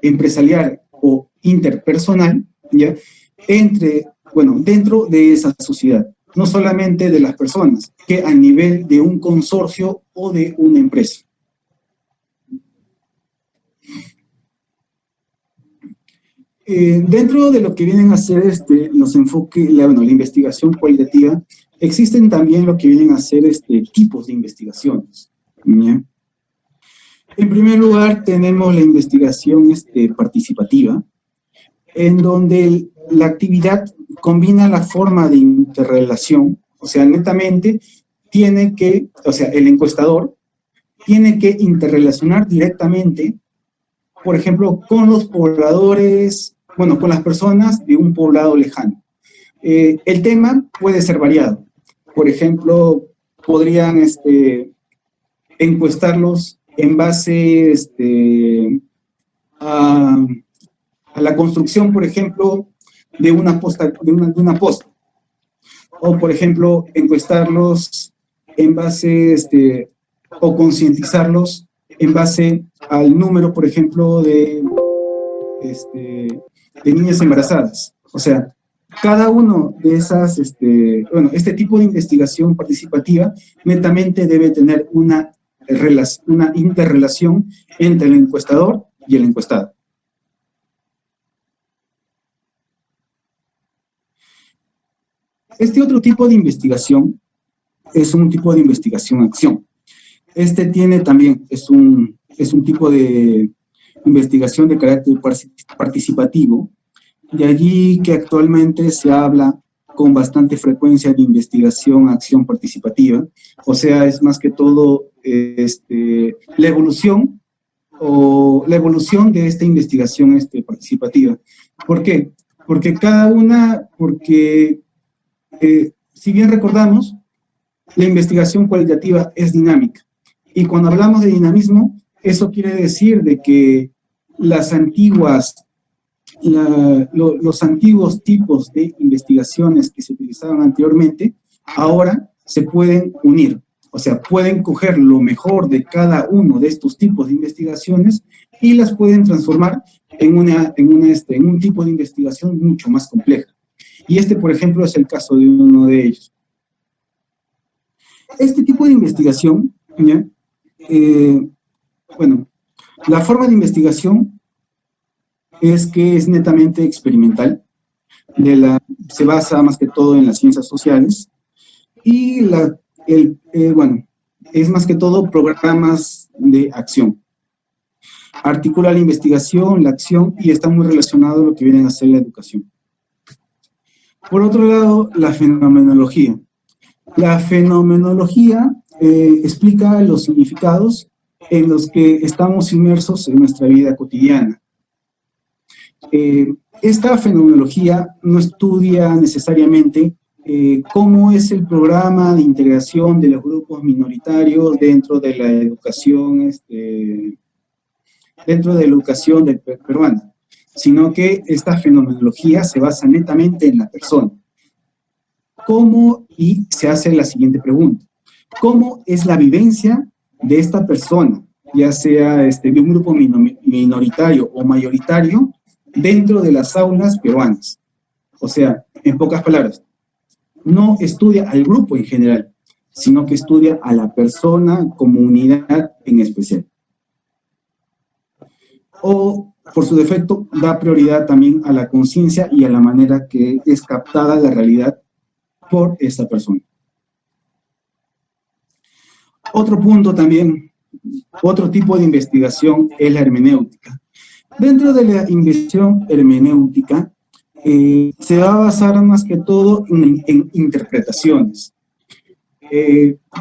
empresarial o interpersonal, ¿ya?, dentro de esa sociedad, no solamente de las personas, que a nivel de un consorcio o de una empresa. Dentro de lo que vienen a ser los enfoques, la investigación cualitativa, existen también lo que vienen a ser tipos de investigaciones, ¿ya? En primer lugar, tenemos la investigación participativa, en donde la actividad combina la forma de interrelación, o sea, netamente el encuestador tiene que interrelacionar directamente, por ejemplo, con los pobladores, con las personas de un poblado lejano. El tema puede ser variado. Por ejemplo, podrían encuestarlos en base a la construcción, por ejemplo, de una posta, o por ejemplo, encuestarlos en base, o concientizarlos en base al número, por ejemplo, de niñas embarazadas. O sea, cada uno de esas, este tipo de investigación participativa netamente debe tener una interrelación entre el encuestador y el encuestado. Este otro tipo de investigación es un tipo de investigación-acción. Tiene también, es un tipo de investigación de carácter participativo, De allí que actualmente se habla con bastante frecuencia de investigación, acción participativa, o sea, es más que todo la evolución de esta investigación participativa. ¿Por qué? Porque si bien recordamos, la investigación cualitativa es dinámica, y cuando hablamos de dinamismo, eso quiere decir de que los antiguos tipos de investigaciones que se utilizaban anteriormente, ahora se pueden unir. O sea, pueden coger lo mejor de cada uno de estos tipos de investigaciones y las pueden transformar en un tipo de investigación mucho más compleja. Y por ejemplo, es el caso de uno de ellos. Este tipo de investigación, ¿ya? La forma de investigación es que es netamente experimental, se basa más que todo en las ciencias sociales, y es más que todo programas de acción. Articula la investigación, la acción, y está muy relacionado a lo que viene a ser la educación. Por otro lado, la fenomenología. La fenomenología explica los significados en los que estamos inmersos en nuestra vida cotidiana. Esta fenomenología no estudia necesariamente cómo es el programa de integración de los grupos minoritarios dentro de la educación, peruana, sino que esta fenomenología se basa netamente en la persona. Y se hace la siguiente pregunta: ¿cómo es la vivencia de esta persona, ya sea de un grupo minoritario o mayoritario, dentro de las aulas peruanas? O sea, en pocas palabras, no estudia al grupo en general, sino que estudia a la persona como unidad en especial. O, por su defecto, da prioridad también a la conciencia y a la manera que es captada la realidad por esta persona. Otro punto también, otro tipo de investigación es la hermenéutica. Dentro de la investigación hermenéutica, se va a basar más que todo en interpretaciones.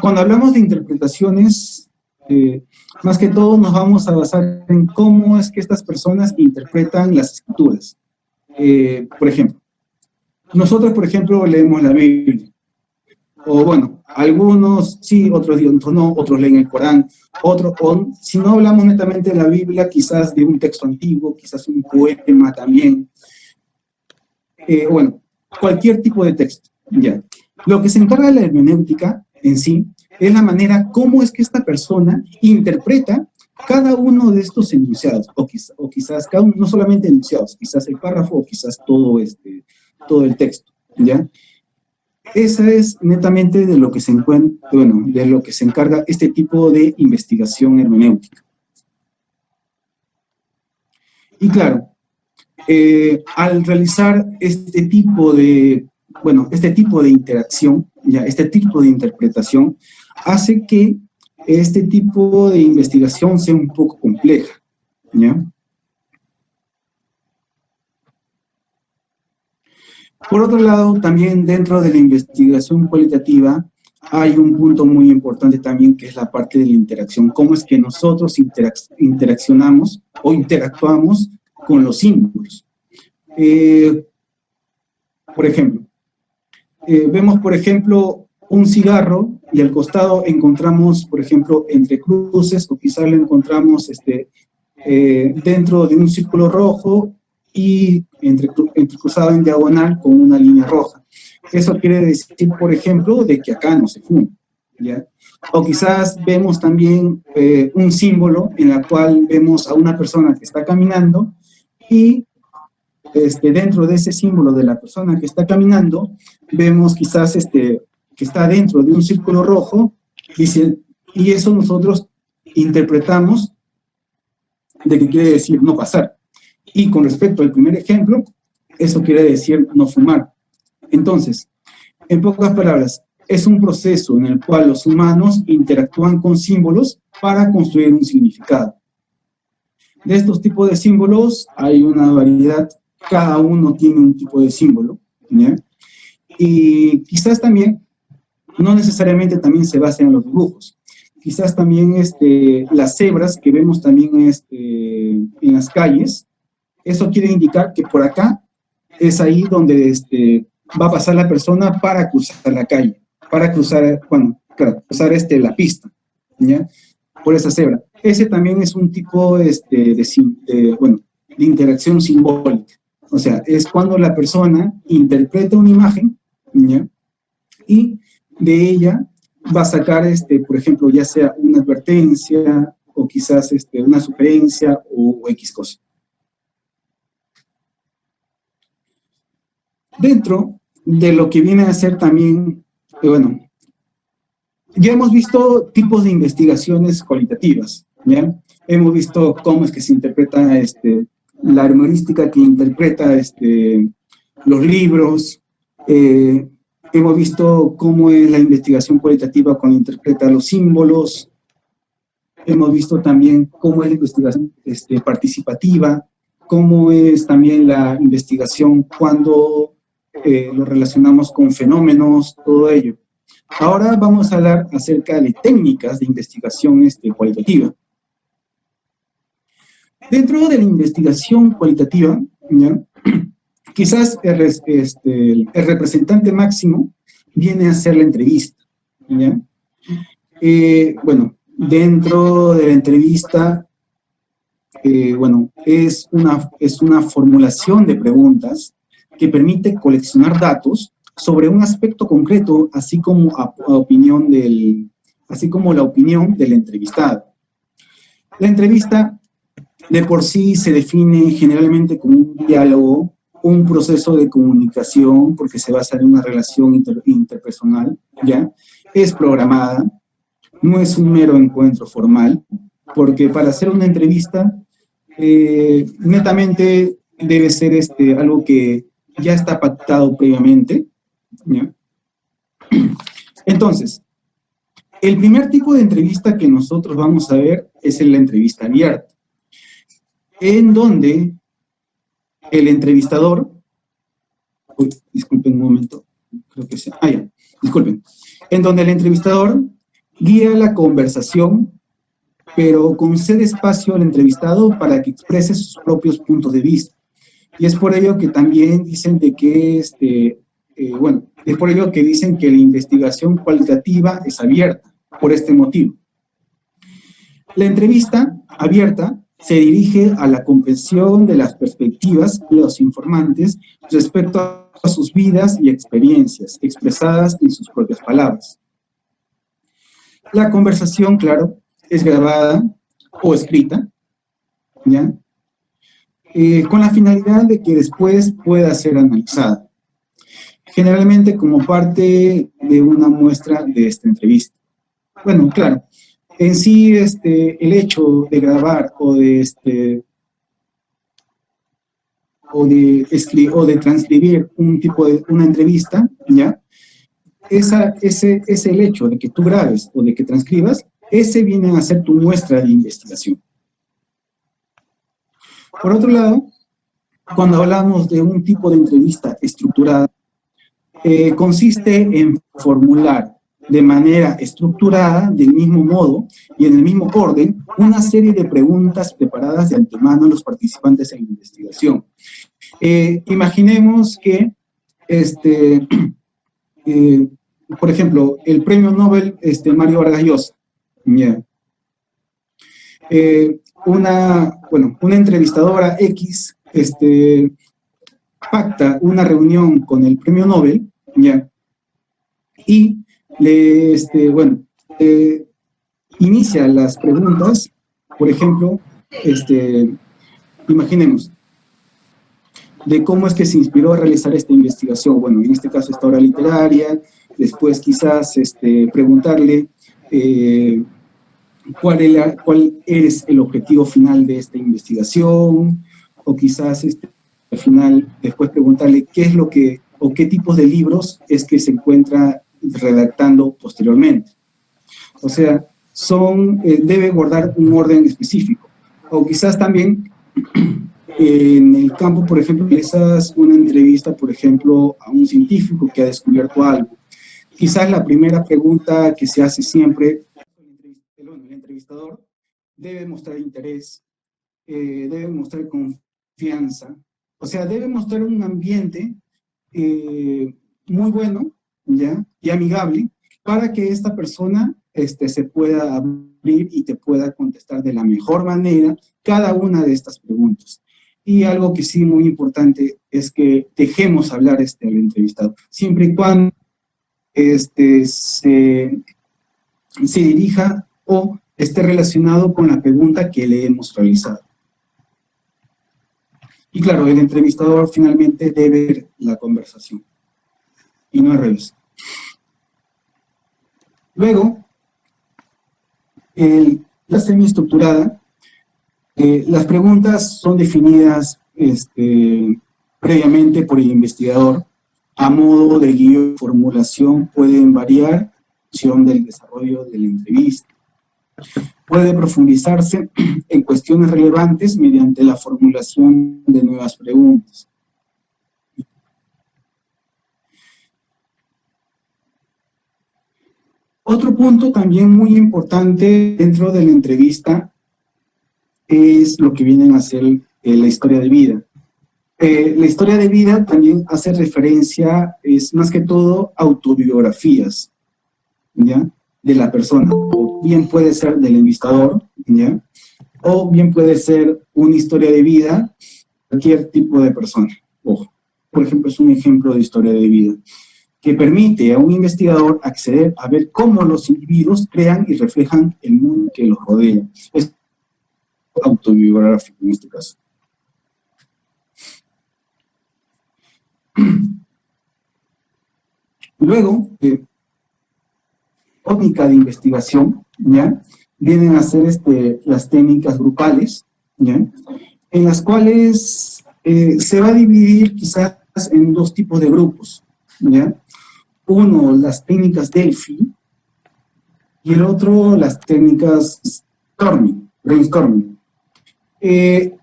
Cuando hablamos de interpretaciones, más que todo nos vamos a basar en cómo es que estas personas interpretan las escrituras. Por ejemplo, nosotros, por ejemplo, leemos la Biblia. O bueno, algunos sí, otros no, otros leen el Corán, si no hablamos netamente de la Biblia, quizás de un texto antiguo, quizás un poema también. Cualquier tipo de texto, ya. Lo que se encarga de la hermenéutica en sí es la manera cómo es que esta persona interpreta cada uno de estos enunciados, o quizás cada uno, no solamente enunciados, quizás el párrafo, o quizás todo el texto, ¿ya? Esa es netamente de lo que se encarga este tipo de investigación hermenéutica. Y claro, al realizar este tipo de interacción, ya, este tipo de interpretación, hace que este tipo de investigación sea un poco compleja, ¿ya? Por otro lado, también dentro de la investigación cualitativa hay un punto muy importante también, que es la parte de la interacción. Cómo es que nosotros interaccionamos o interactuamos con los símbolos. Por ejemplo, vemos, por ejemplo, un cigarro y al costado encontramos, por ejemplo, entre cruces, o quizás lo encontramos dentro de un círculo rojo y entrecruzado en diagonal con una línea roja. Eso quiere decir, por ejemplo, de que acá no se fuma, ¿ya? O quizás vemos también un símbolo en el cual vemos a una persona que está caminando y dentro de ese símbolo de la persona que está caminando, vemos quizás que está dentro de un círculo rojo, y eso nosotros interpretamos de que quiere decir no pasar. Y con respecto al primer ejemplo, eso quiere decir no fumar. Entonces, en pocas palabras, es un proceso en el cual los humanos interactúan con símbolos para construir un significado. De estos tipos de símbolos hay una variedad cada uno tiene un tipo de símbolo, ¿ya? Y quizás también, no necesariamente también se basen en los dibujos, quizás también las cebras que vemos también en las calles, eso quiere indicar que por acá es ahí donde va a pasar la persona para cruzar la calle, para cruzar, bueno, claro, cruzar la pista, ¿ya? Por esa cebra. Ese también es un tipo bueno, de interacción simbólica. O sea, es cuando la persona interpreta una imagen, ¿ya? Y de ella va a sacar, por ejemplo, ya sea una advertencia o quizás una sugerencia o X cosa. Dentro de lo que viene a ser también, bueno, ya hemos visto tipos de investigaciones cualitativas, ¿ya? Hemos visto cómo es que se interpreta la humorística que interpreta los libros, hemos visto cómo es la investigación cualitativa cuando interpreta los símbolos, hemos visto también cómo es la investigación participativa, cómo es también la investigación cuando lo relacionamos con fenómenos, todo ello. Ahora vamos a hablar acerca de técnicas de investigación cualitativa. Dentro de la investigación cualitativa, ¿ya? Quizás el representante máximo viene a hacer la entrevista, ¿ya? Bueno, dentro de la entrevista, bueno, es una formulación de preguntas que permite coleccionar datos sobre un aspecto concreto, así como la opinión del entrevistado. La entrevista de por sí se define generalmente como un diálogo, un proceso de comunicación, porque se basa en una relación interpersonal, ¿ya? Es programada, no es un mero encuentro formal, porque para hacer una entrevista, netamente debe ser algo que ya está pactado previamente, ¿ya? Entonces, el primer tipo de entrevista que nosotros vamos a ver es la entrevista abierta, en donde el entrevistador, disculpen un momento, creo que disculpen, en donde el entrevistador guía la conversación, pero concede espacio al entrevistado para que exprese sus propios puntos de vista. Y es por ello que también dicen de que bueno, es por ello que dicen que la investigación cualitativa es abierta, por este motivo. La entrevista abierta se dirige a la comprensión de las perspectivas de los informantes respecto a sus vidas y experiencias, expresadas en sus propias palabras. La conversación, claro, es grabada o escrita, ¿ya? Con la finalidad de que después pueda ser analizada, generalmente como parte de una muestra de esta entrevista. Bueno, claro, en sí el hecho de grabar o de transcribir una entrevista, ¿ya? Ese es el hecho de que tú grabes o de que transcribas, ese viene a ser tu muestra de investigación. Por otro lado, cuando hablamos de un tipo de entrevista estructurada, consiste en formular de manera estructurada, del mismo modo y en el mismo orden, una serie de preguntas preparadas de antemano a los participantes en la investigación. Imaginemos que, por ejemplo, el premio Nobel Mario Vargas Llosa, yeah. Una entrevistadora X pacta una reunión con el premio Nobel, ¿ya? Y inicia las preguntas, por ejemplo, imaginemos, de cómo es que se inspiró a realizar esta investigación. Bueno, en este caso esta obra literaria, después quizás preguntarle cuál es el objetivo final de esta investigación, o quizás al final después preguntarle qué es lo que, o qué tipos de libros es que se encuentra redactando posteriormente. O sea, debe guardar un orden específico. O quizás también En el campo, por ejemplo, realizas una entrevista, por ejemplo, a un científico que ha descubierto algo. Quizás la primera pregunta que se hace siempre, el entrevistador debe mostrar interés, debe mostrar confianza, o sea, debe mostrar un ambiente muy bueno, ¿ya? Y amigable, para que esta persona se pueda abrir y te pueda contestar de la mejor manera cada una de estas preguntas. Y algo que sí muy importante es que dejemos hablar al entrevistado, siempre y cuando se dirija o esté relacionado con la pregunta que le hemos realizado. Y claro, el entrevistador finalmente debe ver la conversación y no al revés. Luego, la semiestructurada, las preguntas son definidas previamente por el investigador. A modo de guión y formulación pueden variar en función del desarrollo de la entrevista. Puede profundizarse en cuestiones relevantes mediante la formulación de nuevas preguntas. Otro punto también muy importante dentro de la entrevista es lo que vienen a ser la historia de vida. La historia de vida también hace referencia, es más que todo, autobiografías, ¿ya? De la persona, o bien puede ser del entrevistador, ¿ya? O bien puede ser una historia de vida, cualquier tipo de persona. Ojo, por ejemplo, es un ejemplo de historia de vida, que permite a un investigador acceder a ver cómo los individuos crean y reflejan el mundo que los rodea. Es autobiográfico en este caso. Luego, técnica de investigación, ¿ya? Vienen a ser las técnicas grupales, ¿ya? En las cuales se va a dividir quizás en dos tipos de grupos, ¿ya? Uno, las técnicas Delphi, y el otro, las técnicas brainstorming.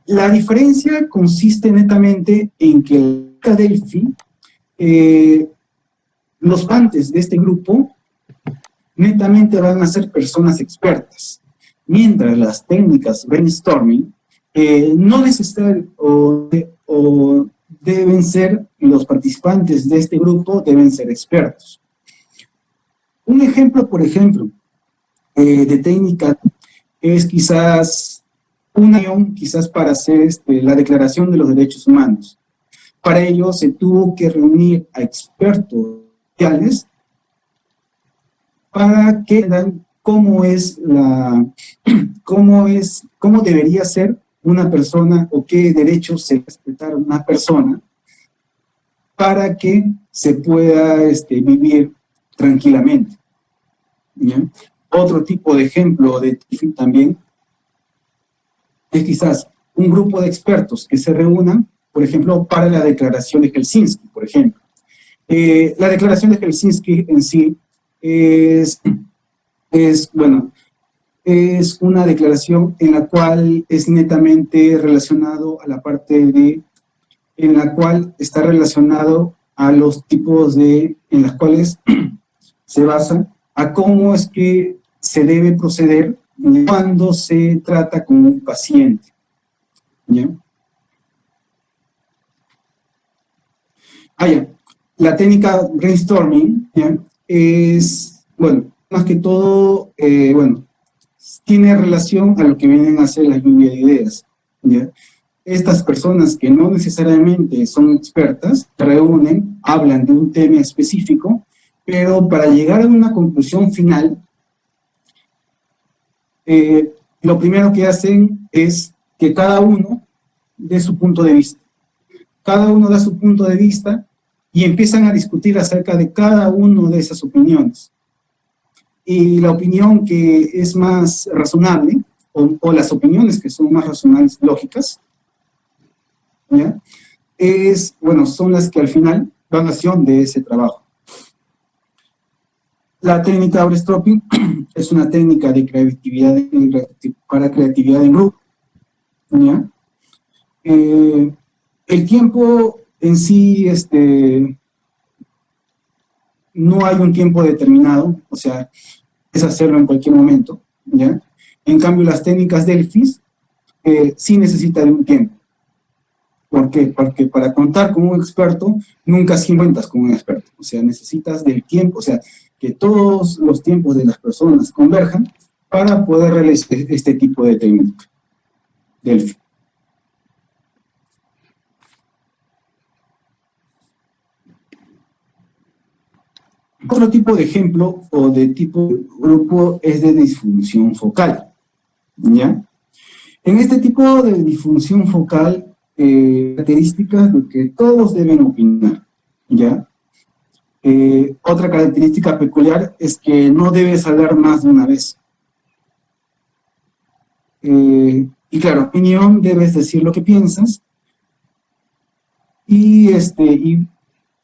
La diferencia consiste netamente en que la Delphi, los participantes de este grupo netamente van a ser personas expertas, mientras las técnicas brainstorming no necesariamente o deben ser, los participantes de este grupo deben ser expertos. Un ejemplo, por ejemplo, de técnica es quizás una reunión, quizás para hacer la Declaración de los Derechos Humanos. Para ello se tuvo que reunir a expertos sociales para que vean cómo debería ser una persona o qué derechos se respetar a una persona para que se pueda vivir tranquilamente. ¿Ya? Otro tipo de ejemplo de TIFI también es quizás un grupo de expertos que se reúnan, por ejemplo, para la Declaración de Helsinki, por ejemplo. La Declaración de Helsinki en sí es una declaración en la cual es netamente relacionado a la parte en la cual está relacionado a los tipos en las cuales se basa a cómo es que se debe proceder cuando se trata con un paciente. ¿Ya? Ya. La técnica brainstorming, ¿ya? Es, más que todo, tiene relación a lo que vienen a ser la lluvia de ideas, ¿ya? Estas personas que no necesariamente son expertas se reúnen, hablan de un tema específico, pero para llegar a una conclusión final, lo primero que hacen es que cada uno dé su punto de vista. Cada uno da su punto de vista y empiezan a discutir acerca de cada una de esas opiniones. Y la opinión que es más razonable, o las opiniones que son más razonables, lógicas, ¿ya? Son las que al final van a acción de ese trabajo. La técnica brainstorming es una técnica de creatividad para creatividad en grupo, ¿ya? El tiempo en sí, no hay un tiempo determinado, o sea, es hacerlo en cualquier momento, ¿ya? En cambio, las técnicas Delfis sí necesitan de un tiempo. ¿Por qué? Porque para contar con un experto, nunca sí cuentas con un experto. O sea, necesitas del tiempo, o sea, que todos los tiempos de las personas converjan para poder realizar este tipo de técnica. Delphi. Otro tipo de ejemplo o de tipo de grupo es de disfunción focal, ¿ya? En este tipo de disfunción focal, características de que todos deben opinar, ¿ya? Otra característica peculiar es que no debes hablar más de una vez. Y claro, opinión, debes decir lo que piensas. Y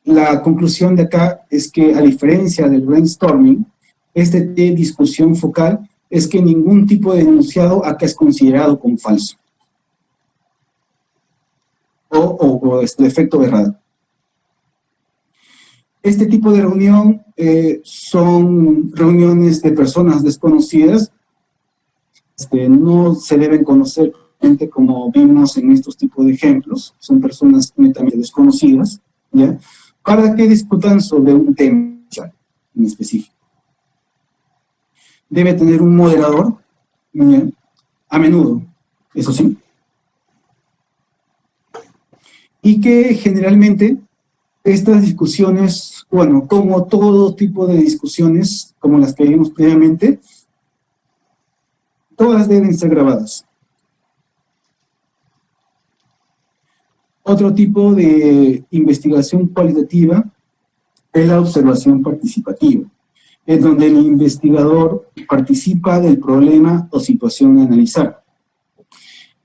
la conclusión de acá es que, a diferencia del brainstorming, de discusión focal es que ningún tipo de enunciado acá es considerado como falso. O efecto errado. Este tipo de reunión son reuniones de personas desconocidas, no se deben conocer como vimos en estos tipos de ejemplos, son personas netamente desconocidas, ¿ya? Para que discutan sobre un tema en específico. Debe tener un moderador, ¿ya? A menudo, eso sí, y que generalmente estas discusiones, bueno, como todo tipo de discusiones, como las que vimos previamente, todas deben ser grabadas. Otro tipo de investigación cualitativa es la observación participativa, es donde el investigador participa del problema o situación a analizar.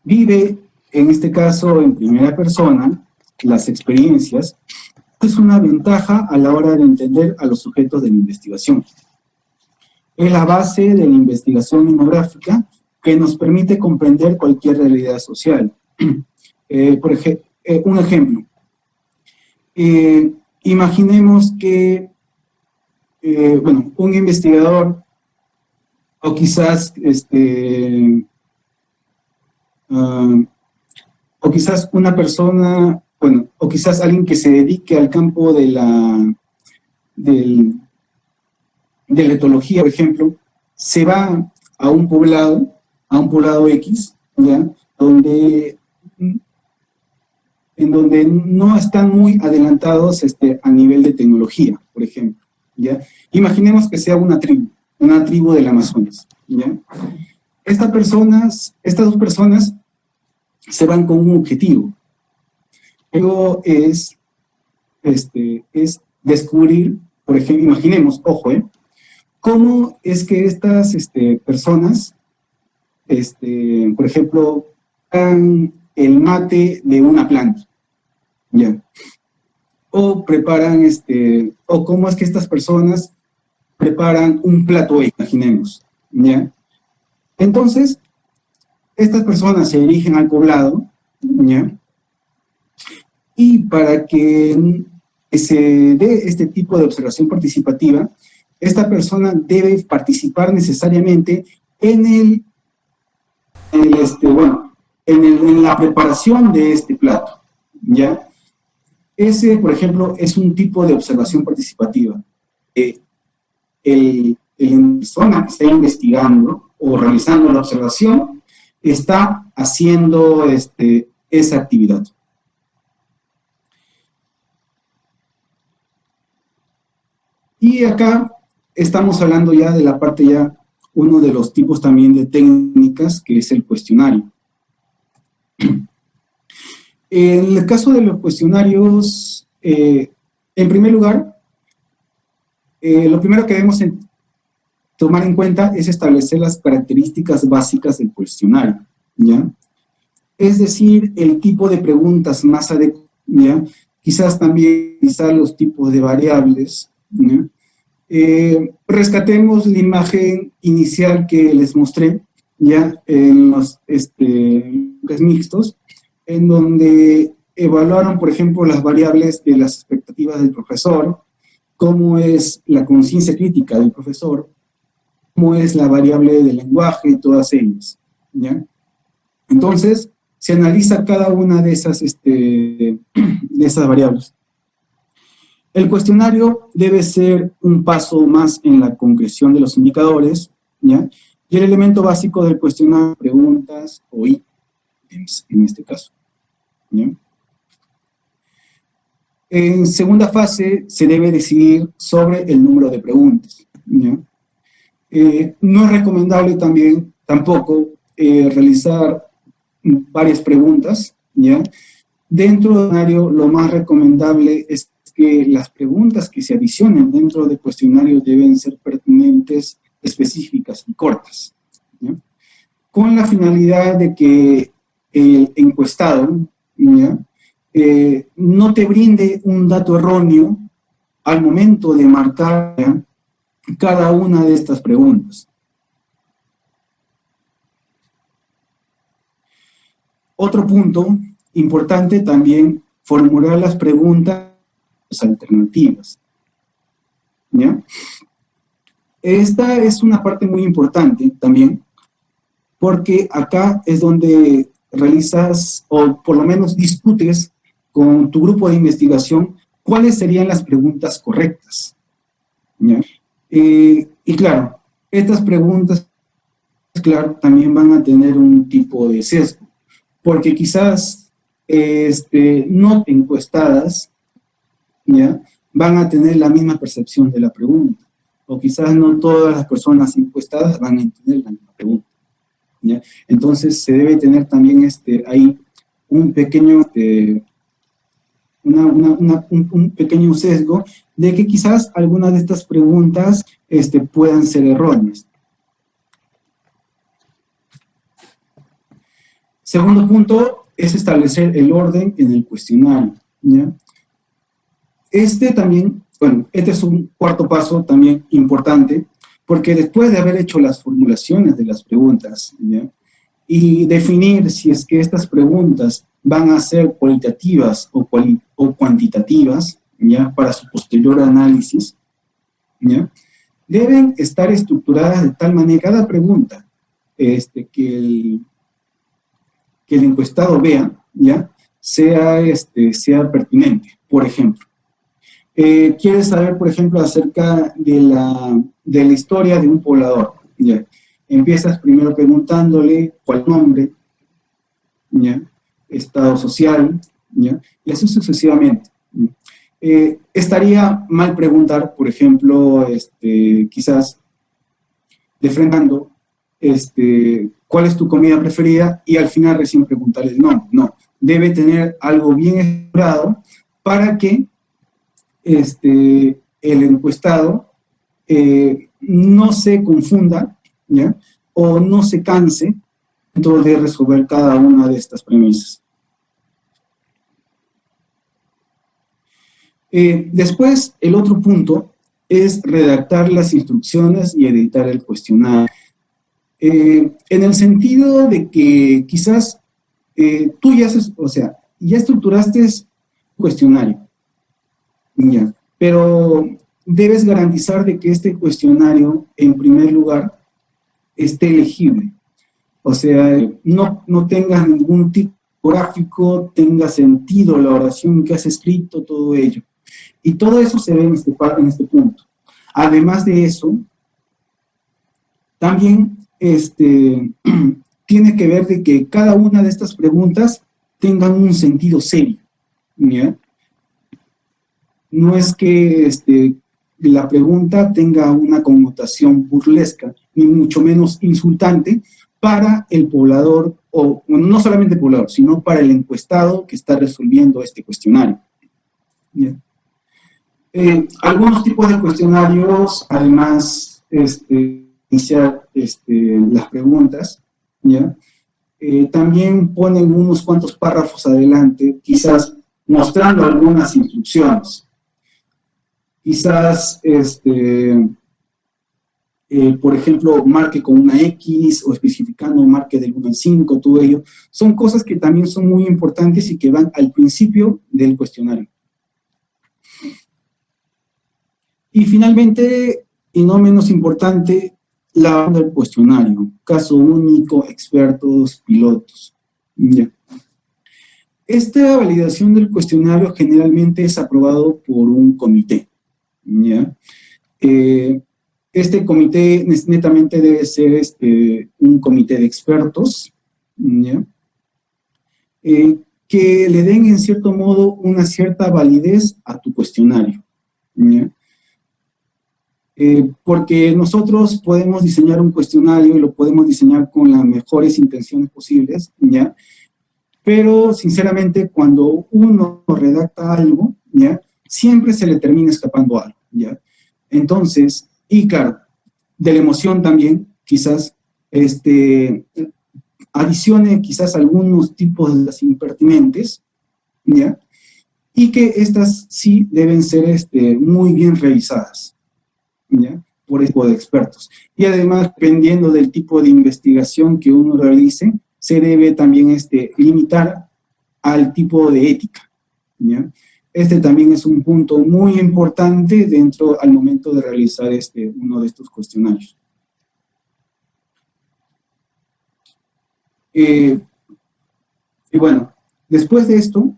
Vive, en este caso, en primera persona, las experiencias. Es una ventaja a la hora de entender a los sujetos de la investigación. Es la base de la investigación etnográfica que nos permite comprender cualquier realidad social. Por ejemplo, un ejemplo. Imaginemos que, bueno, un investigador, o quizás, o quizás una persona, bueno, o quizás alguien que se dedique al campo de la etología, por ejemplo, se va a un poblado X, ¿ya? En donde no están muy adelantados a nivel de tecnología, por ejemplo, ¿ya? Imaginemos que sea una tribu del Amazonas, ¿ya? Estas dos personas se van con un objetivo. Luego es descubrir, por ejemplo, imaginemos, ojo, cómo es que estas personas, por ejemplo, dan el mate de una planta, ¿ya? O preparan, o cómo es que estas personas preparan un plato, imaginemos, ¿ya? Entonces, estas personas se dirigen al poblado, ¿ya? Y para que se dé este tipo de observación participativa, esta persona debe participar necesariamente en la preparación de este plato, ¿ya? Ese, por ejemplo, es un tipo de observación participativa. La persona que está investigando o realizando la observación está haciendo esa actividad. Y acá estamos hablando ya de la parte uno de los tipos también de técnicas, que es el cuestionario. En el caso de los cuestionarios, en primer lugar, lo primero que debemos tomar en cuenta es establecer las características básicas del cuestionario, ¿ya? Es decir, el tipo de preguntas más adecuadas, ¿ya? Quizás también utilizar los tipos de variables, ¿ya? Rescatemos la imagen inicial que les mostré, ya en los mixtos, en donde evaluaron, por ejemplo, las variables de las expectativas del profesor, cómo es la conciencia crítica del profesor, cómo es la variable del lenguaje y todas ellas, ¿ya? Entonces, se analiza cada una de esas variables. El cuestionario debe ser un paso más en la concreción de los indicadores, ¿ya? Y el elemento básico del cuestionario, preguntas o ítems, en este caso, ¿ya? En segunda fase, se debe decidir sobre el número de preguntas, ¿ya? No es recomendable tampoco realizar varias preguntas, ¿ya? Dentro del cuestionario, lo más recomendable es que las preguntas que se adicionen dentro del cuestionario deben ser pertinentes, específicas y cortas, ¿ya? Con la finalidad de que el encuestado, ¿ya? No te brinde un dato erróneo al momento de marcar, ¿ya?, cada una de estas preguntas. Otro punto importante también, formular las preguntas alternativas, ¿ya? Esta es una parte muy importante también, porque acá es donde realizas, o por lo menos discutes con tu grupo de investigación, cuáles serían las preguntas correctas, ¿ya? Y claro, estas preguntas, claro, también van a tener un tipo de sesgo, porque quizás no encuestadas, ¿ya?, van a tener la misma percepción de la pregunta, o quizás no todas las personas encuestadas van a entender la misma pregunta, ¿ya? Entonces se debe tener también ahí un pequeño, un pequeño sesgo de que quizás algunas de estas preguntas puedan ser erróneas. Segundo punto es establecer el orden en el cuestionario, ¿ya? También, bueno, este es un cuarto paso también importante, porque después de haber hecho las formulaciones de las preguntas, ¿ya?, y definir si es que estas preguntas van a ser cualitativas o cuantitativas, ¿ya?, para su posterior análisis, ¿ya?, deben estar estructuradas de tal manera cada pregunta que el encuestado vea, ¿ya?, sea pertinente. Por ejemplo, quieres saber, por ejemplo, acerca de la historia de un poblador, ¿ya? Empiezas primero preguntándole cuál nombre, ¿ya?, estado social, ¿ya?, y así sucesivamente. Estaría mal preguntar, por ejemplo, quizás defrentando, ¿cuál es tu comida preferida? Y al final recién preguntarle, no, debe tener algo bien estructurado para que el encuestado no se confunda, ¿ya?, o no se canse dentro de resolver cada una de estas premisas. Después, el otro punto es redactar las instrucciones y editar el cuestionario. En el sentido de que quizás tú ya estructuraste un cuestionario, ¿ya?, pero debes garantizar de que este cuestionario, en primer lugar, esté legible. O sea, no tengas ningún tipo gráfico, tenga sentido la oración que has escrito, todo ello. Y todo eso se ve en este punto. Además de eso, también tiene que ver de que cada una de estas preguntas tengan un sentido serio, ¿ya? No es que la pregunta tenga una connotación burlesca, ni mucho menos insultante para el poblador, o bueno, no solamente el poblador, sino para el encuestado que está resolviendo este cuestionario. ¿Ya? Algunos tipos de cuestionarios, además, iniciar las preguntas, ¿ya? También ponen unos cuantos párrafos adelante, quizás mostrando algunas instrucciones. Quizás por ejemplo, marque con una X o especificando marque del 1 al 5, todo ello. Son cosas que también son muy importantes y que van al principio del cuestionario. Y finalmente, y no menos importante, la del cuestionario. Caso único, expertos, pilotos. Ya. Esta validación del cuestionario generalmente es aprobado por un comité. ¿Ya? Este comité netamente debe ser un comité de expertos, ¿ya? Que le den en cierto modo una cierta validez a tu cuestionario, ¿ya? Porque nosotros podemos diseñar un cuestionario y lo podemos diseñar con las mejores intenciones posibles, ¿ya? Pero sinceramente cuando uno redacta algo, ¿ya? Siempre se le termina escapando algo, ¿ya? Entonces, y claro, de la emoción también, quizás, adicione quizás algunos tipos de las impertinentes, ¿ya? Y que estas sí deben ser muy bien revisadas, ¿ya? Por el tipo de expertos. Y además, dependiendo del tipo de investigación que uno realice, se debe también limitar al tipo de ética, ¿ya? Este también es un punto muy importante dentro al momento de realizar uno de estos cuestionarios. Y bueno, después de esto,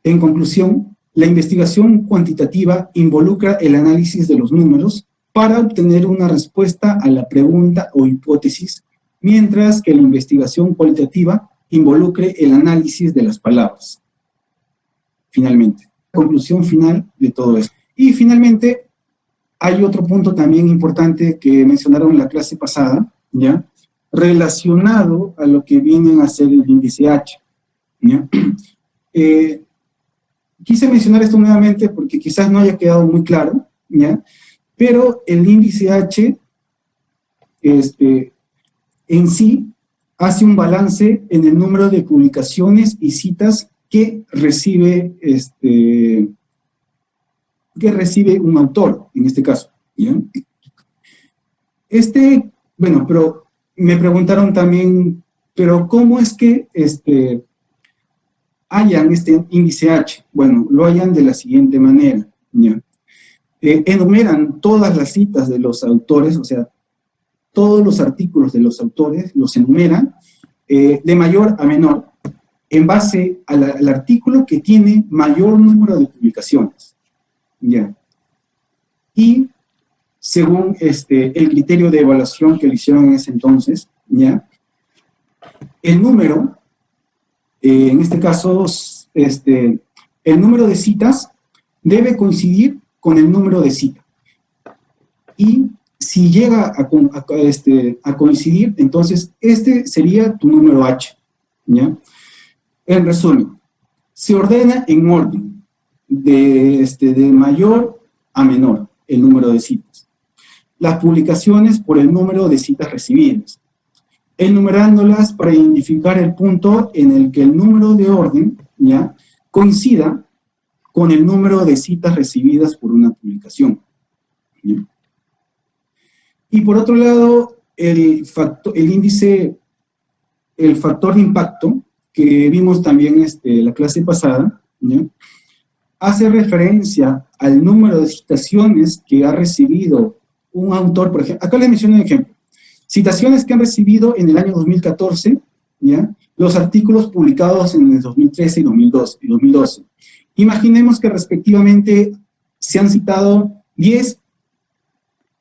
en conclusión, la investigación cuantitativa involucra el análisis de los números para obtener una respuesta a la pregunta o hipótesis, mientras que la investigación cualitativa involucre el análisis de las palabras. Finalmente, conclusión final de todo esto. Y finalmente, hay otro punto también importante que mencionaron en la clase pasada, ¿ya? Relacionado a lo que vienen a ser el índice H, ¿ya? Quise mencionar esto nuevamente porque quizás no haya quedado muy claro, ¿ya? Pero el índice H, en sí, hace un balance en el número de publicaciones y citas que recibe un autor, en este caso, ¿ya? Bueno, pero me preguntaron también, pero ¿cómo es que hallan este índice H? Bueno, lo hallan de la siguiente manera, ¿ya? Enumeran todas las citas de los autores, o sea, todos los artículos de los autores, los enumeran de mayor a menor, en base al artículo que tiene mayor número de publicaciones, ¿ya? Y según el criterio de evaluación que le hicieron en ese entonces, ¿ya? El número, en este caso, el número de citas debe coincidir con el número de cita. Y si llega a coincidir, entonces sería tu número H, ¿ya? En resumen, se ordena en orden de mayor a menor el número de citas. Las publicaciones por el número de citas recibidas, enumerándolas para identificar el punto en el que el número de orden, ¿ya?, coincida con el número de citas recibidas por una publicación, ¿ya? Y por otro lado, el factor de impacto, que vimos también la clase pasada, ¿ya?, hace referencia al número de citaciones que ha recibido un autor. Por ejemplo, acá les menciono un ejemplo. Citaciones que han recibido en el año 2014, ¿ya?, los artículos publicados en el 2013 y 2012. Imaginemos que respectivamente se han citado 10,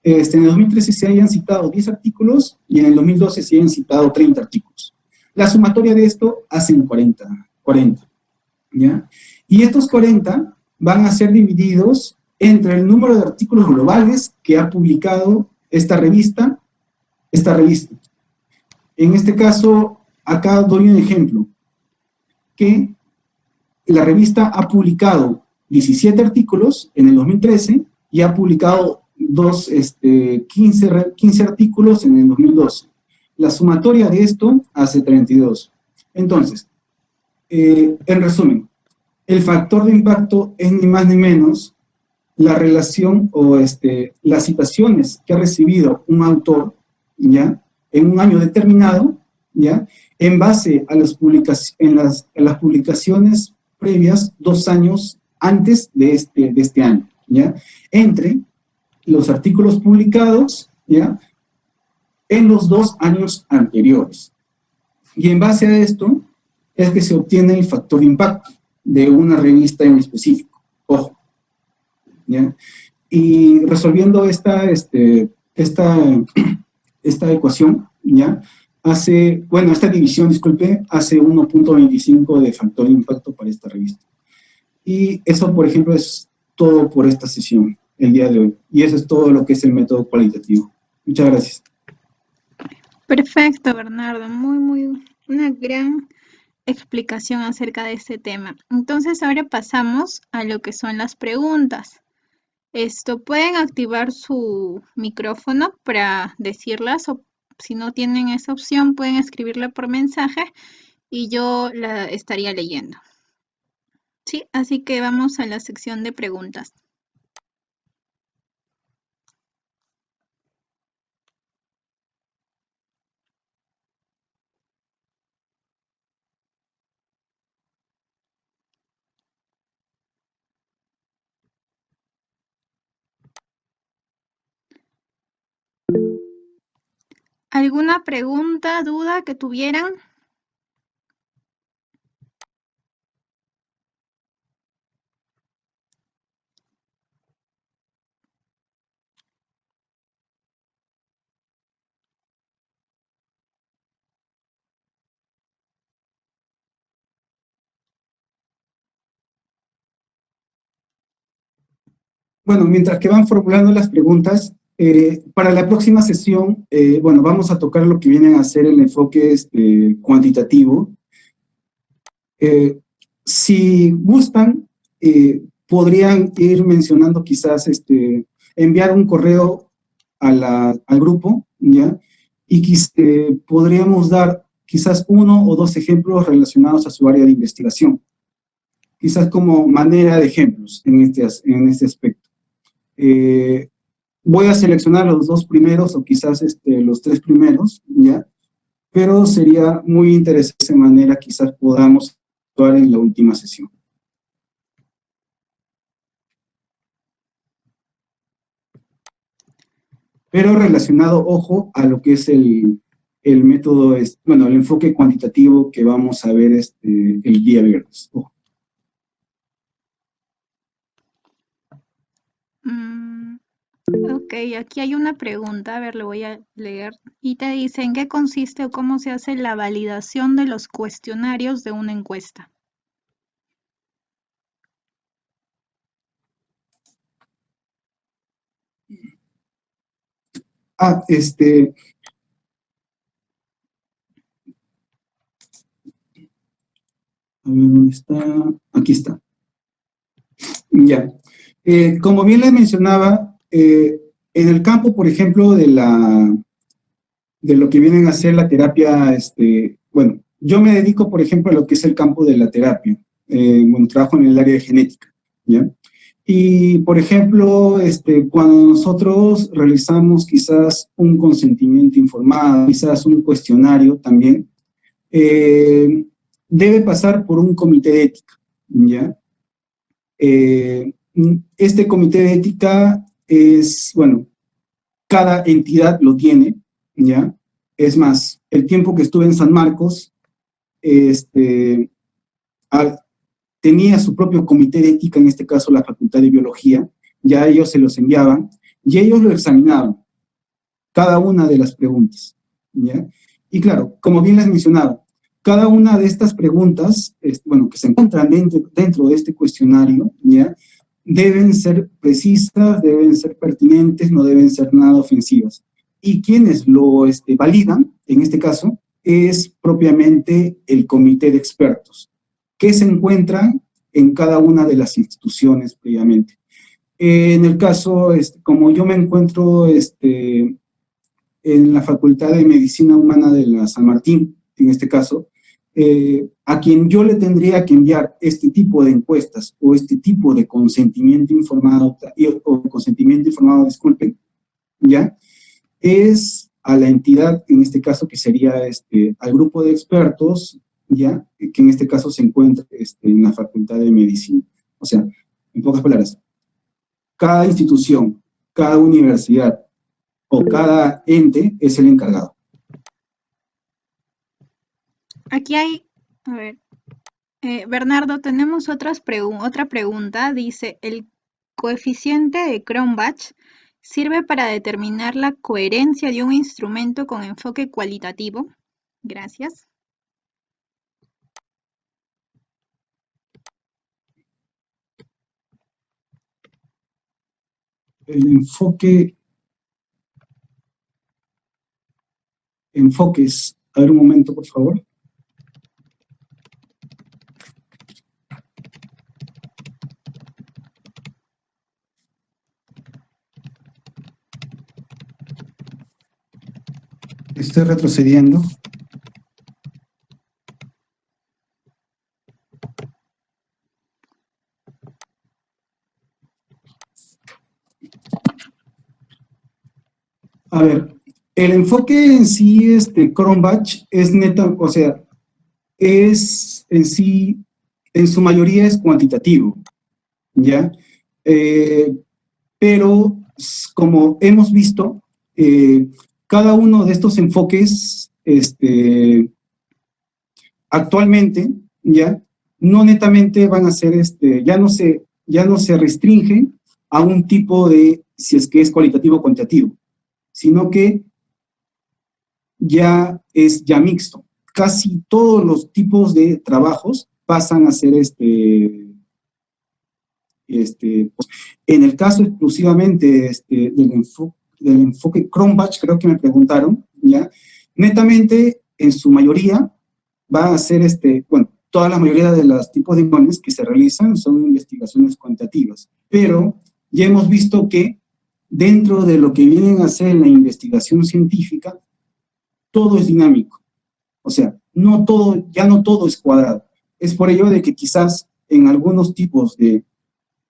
en el 2013 se hayan citado 10 artículos y en el 2012 se hayan citado 30 artículos. La sumatoria de esto hacen 40, ¿ya? Y estos 40 van a ser divididos entre el número de artículos globales que ha publicado esta revista. En este caso, acá doy un ejemplo, que la revista ha publicado 17 artículos en el 2013 y ha publicado 15 artículos en el 2012. La sumatoria de esto hace 32. Entonces, en resumen, el factor de impacto es ni más ni menos la relación o las citaciones que ha recibido un autor, ¿ya? En un año determinado, ¿ya? En base a las publicaciones previas 2 años antes de este año, ¿ya? Entre los artículos publicados, ¿ya? En los 2 años anteriores. Y en base a esto es que se obtiene el factor de impacto de una revista en específico. Ojo, ¿ya? Y resolviendo esta ecuación, ¿ya? Esta división, disculpe, hace 1.25 de factor de impacto para esta revista. Y eso, por ejemplo, es todo por esta sesión, el día de hoy. Y eso es todo lo que es el método cualitativo. Muchas gracias. Perfecto, Bernardo. Una gran explicación acerca de este tema. Entonces, ahora pasamos a lo que son las preguntas. Pueden activar su micrófono para decirlas, o si no tienen esa opción, pueden escribirla por mensaje y yo la estaría leyendo. Sí, así que vamos a la sección de preguntas. ¿Alguna pregunta, duda que tuvieran? Bueno, mientras que van formulando las preguntas, para la próxima sesión, vamos a tocar lo que viene a ser el enfoque cuantitativo. Si gustan, podrían ir mencionando quizás, enviar un correo al grupo, ¿ya? Y podríamos dar quizás 1 o 2 ejemplos relacionados a su área de investigación, quizás como manera de ejemplos en este aspecto. Voy a seleccionar los 2 primeros o quizás los 3 primeros, ¿ya? Pero sería muy interesante de esa manera, quizás podamos actuar en la última sesión. Pero relacionado, ojo, a lo que es el método, el enfoque cuantitativo que vamos a ver el día viernes. Ojo. Ok, aquí hay una pregunta, a ver, lo voy a leer. Y te dice, ¿en qué consiste o cómo se hace la validación de los cuestionarios de una encuesta? A ver, ¿dónde está? Aquí está. Ya. Como bien les mencionaba, en el campo, por ejemplo, de lo que vienen a ser la terapia, yo me dedico, por ejemplo, a lo que es el campo de la terapia. Trabajo en el área de genética, ¿ya? Y, por ejemplo, cuando nosotros realizamos quizás un consentimiento informado, quizás un cuestionario también, debe pasar por un comité de ética, ¿ya? Este comité de ética es, cada entidad lo tiene, ¿ya? Es más, el tiempo que estuve en San Marcos, tenía su propio comité de ética, en este caso la Facultad de Biología, ya ellos se los enviaban, y ellos lo examinaban, cada una de las preguntas, ¿ya? Y claro, como bien les mencionaba, cada una de estas preguntas, que se encuentran dentro de este cuestionario, ¿ya? Deben ser precisas, deben ser pertinentes, no deben ser nada ofensivas. Y quienes lo validan, en este caso, es propiamente el comité de expertos, que se encuentran en cada una de las instituciones previamente. En el caso, como yo me encuentro en la Facultad de Medicina Humana de la San Martín, en este caso, a quien yo le tendría que enviar este tipo de encuestas o este tipo de consentimiento informado, disculpen, ¿ya? Es a la entidad, en este caso, que sería al grupo de expertos, ¿ya? Que en este caso se encuentra en la Facultad de Medicina. O sea, en pocas palabras, cada institución, cada universidad o cada ente es el encargado. Aquí hay, a ver, Bernardo, tenemos otra pregunta. Dice, ¿el coeficiente de Cronbach sirve para determinar la coherencia de un instrumento con enfoque cualitativo? Gracias. El enfoques, a ver un momento, por favor. Estoy retrocediendo. A ver, el enfoque en sí, Cronbach, es neta, o sea, es en sí, en su mayoría es cuantitativo, ¿ya? Pero, como hemos visto, cada uno de estos enfoques, actualmente, ya, no netamente van a ser, ya no se restringen a un tipo de, si es que es cualitativo o cuantitativo, sino que ya es ya mixto. Casi todos los tipos de trabajos pasan a ser pues, en el caso exclusivamente del enfoque Cronbach, creo que me preguntaron, ¿ya? Netamente, en su mayoría, va a ser bueno, toda la mayoría de los tipos de informes que se realizan son investigaciones cuantitativas, pero ya hemos visto que dentro de lo que vienen a ser la investigación científica, todo es dinámico. O sea, ya no todo es cuadrado. Es por ello de que quizás en algunos tipos de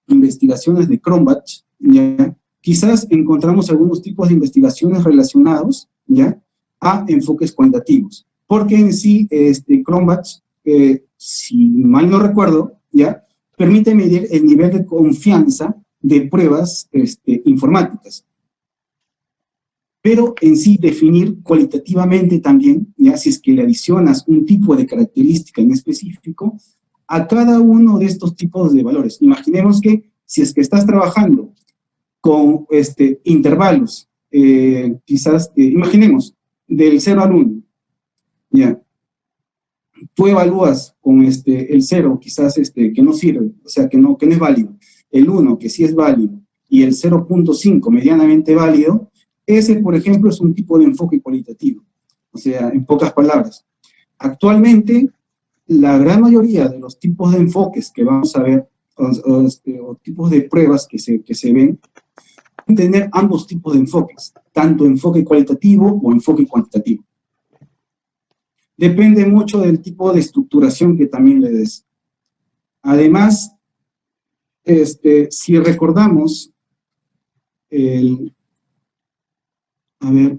investigaciones de Cronbach, ¿ya? Quizás encontramos algunos tipos de investigaciones relacionados, ¿ya? A enfoques cuantitativos. Porque en sí, Cronbach, si mal no recuerdo, ¿ya? Permite medir el nivel de confianza de pruebas informáticas. Pero en sí definir cualitativamente también, ya si es que le adicionas un tipo de característica en específico, a cada uno de estos tipos de valores. Imaginemos que si es que estás trabajando con intervalos, quizás, imaginemos, del 0 al 1, ya, tú evalúas con el 0, quizás que no sirve, o sea, que no es válido, el 1, que sí es válido, y el 0.5, medianamente válido, ese, por ejemplo, es un tipo de enfoque cualitativo. O sea, en pocas palabras, actualmente, la gran mayoría de los tipos de enfoques que vamos a ver, o tipos de pruebas que se ven, tener ambos tipos de enfoques, tanto enfoque cualitativo o enfoque cuantitativo. Depende mucho del tipo de estructuración que también le des. Además, si recordamos, a ver,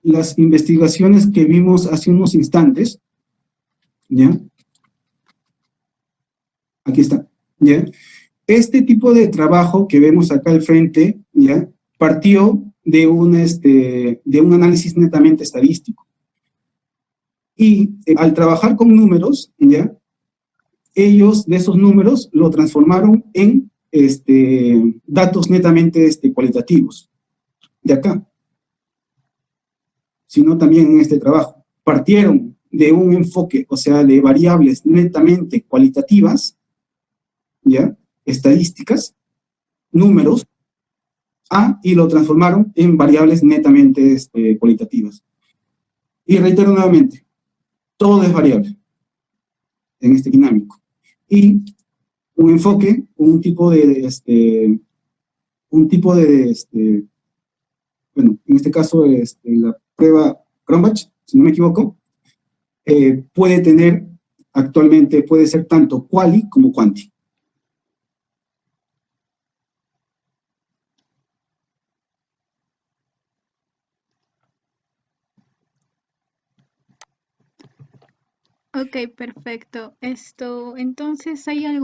las investigaciones que vimos hace unos instantes, ¿ya? Aquí está, ¿ya? Este tipo de trabajo que vemos acá al frente, ¿ya? Partió de un análisis netamente estadístico. Y al trabajar con números, ¿ya? Ellos de esos números lo transformaron en datos netamente cualitativos. De acá. Sino también en este trabajo. Partieron de un enfoque, o sea, de variables netamente cualitativas, ¿ya? Estadísticas, números, y lo transformaron en variables netamente cualitativas. Y reitero nuevamente, todo es variable en este dinámico. Y un enfoque, un tipo de bueno, en este caso la prueba Cronbach, si no me equivoco, puede tener actualmente, puede ser tanto quali como quanti. Ok, perfecto. Entonces, ¿hay algún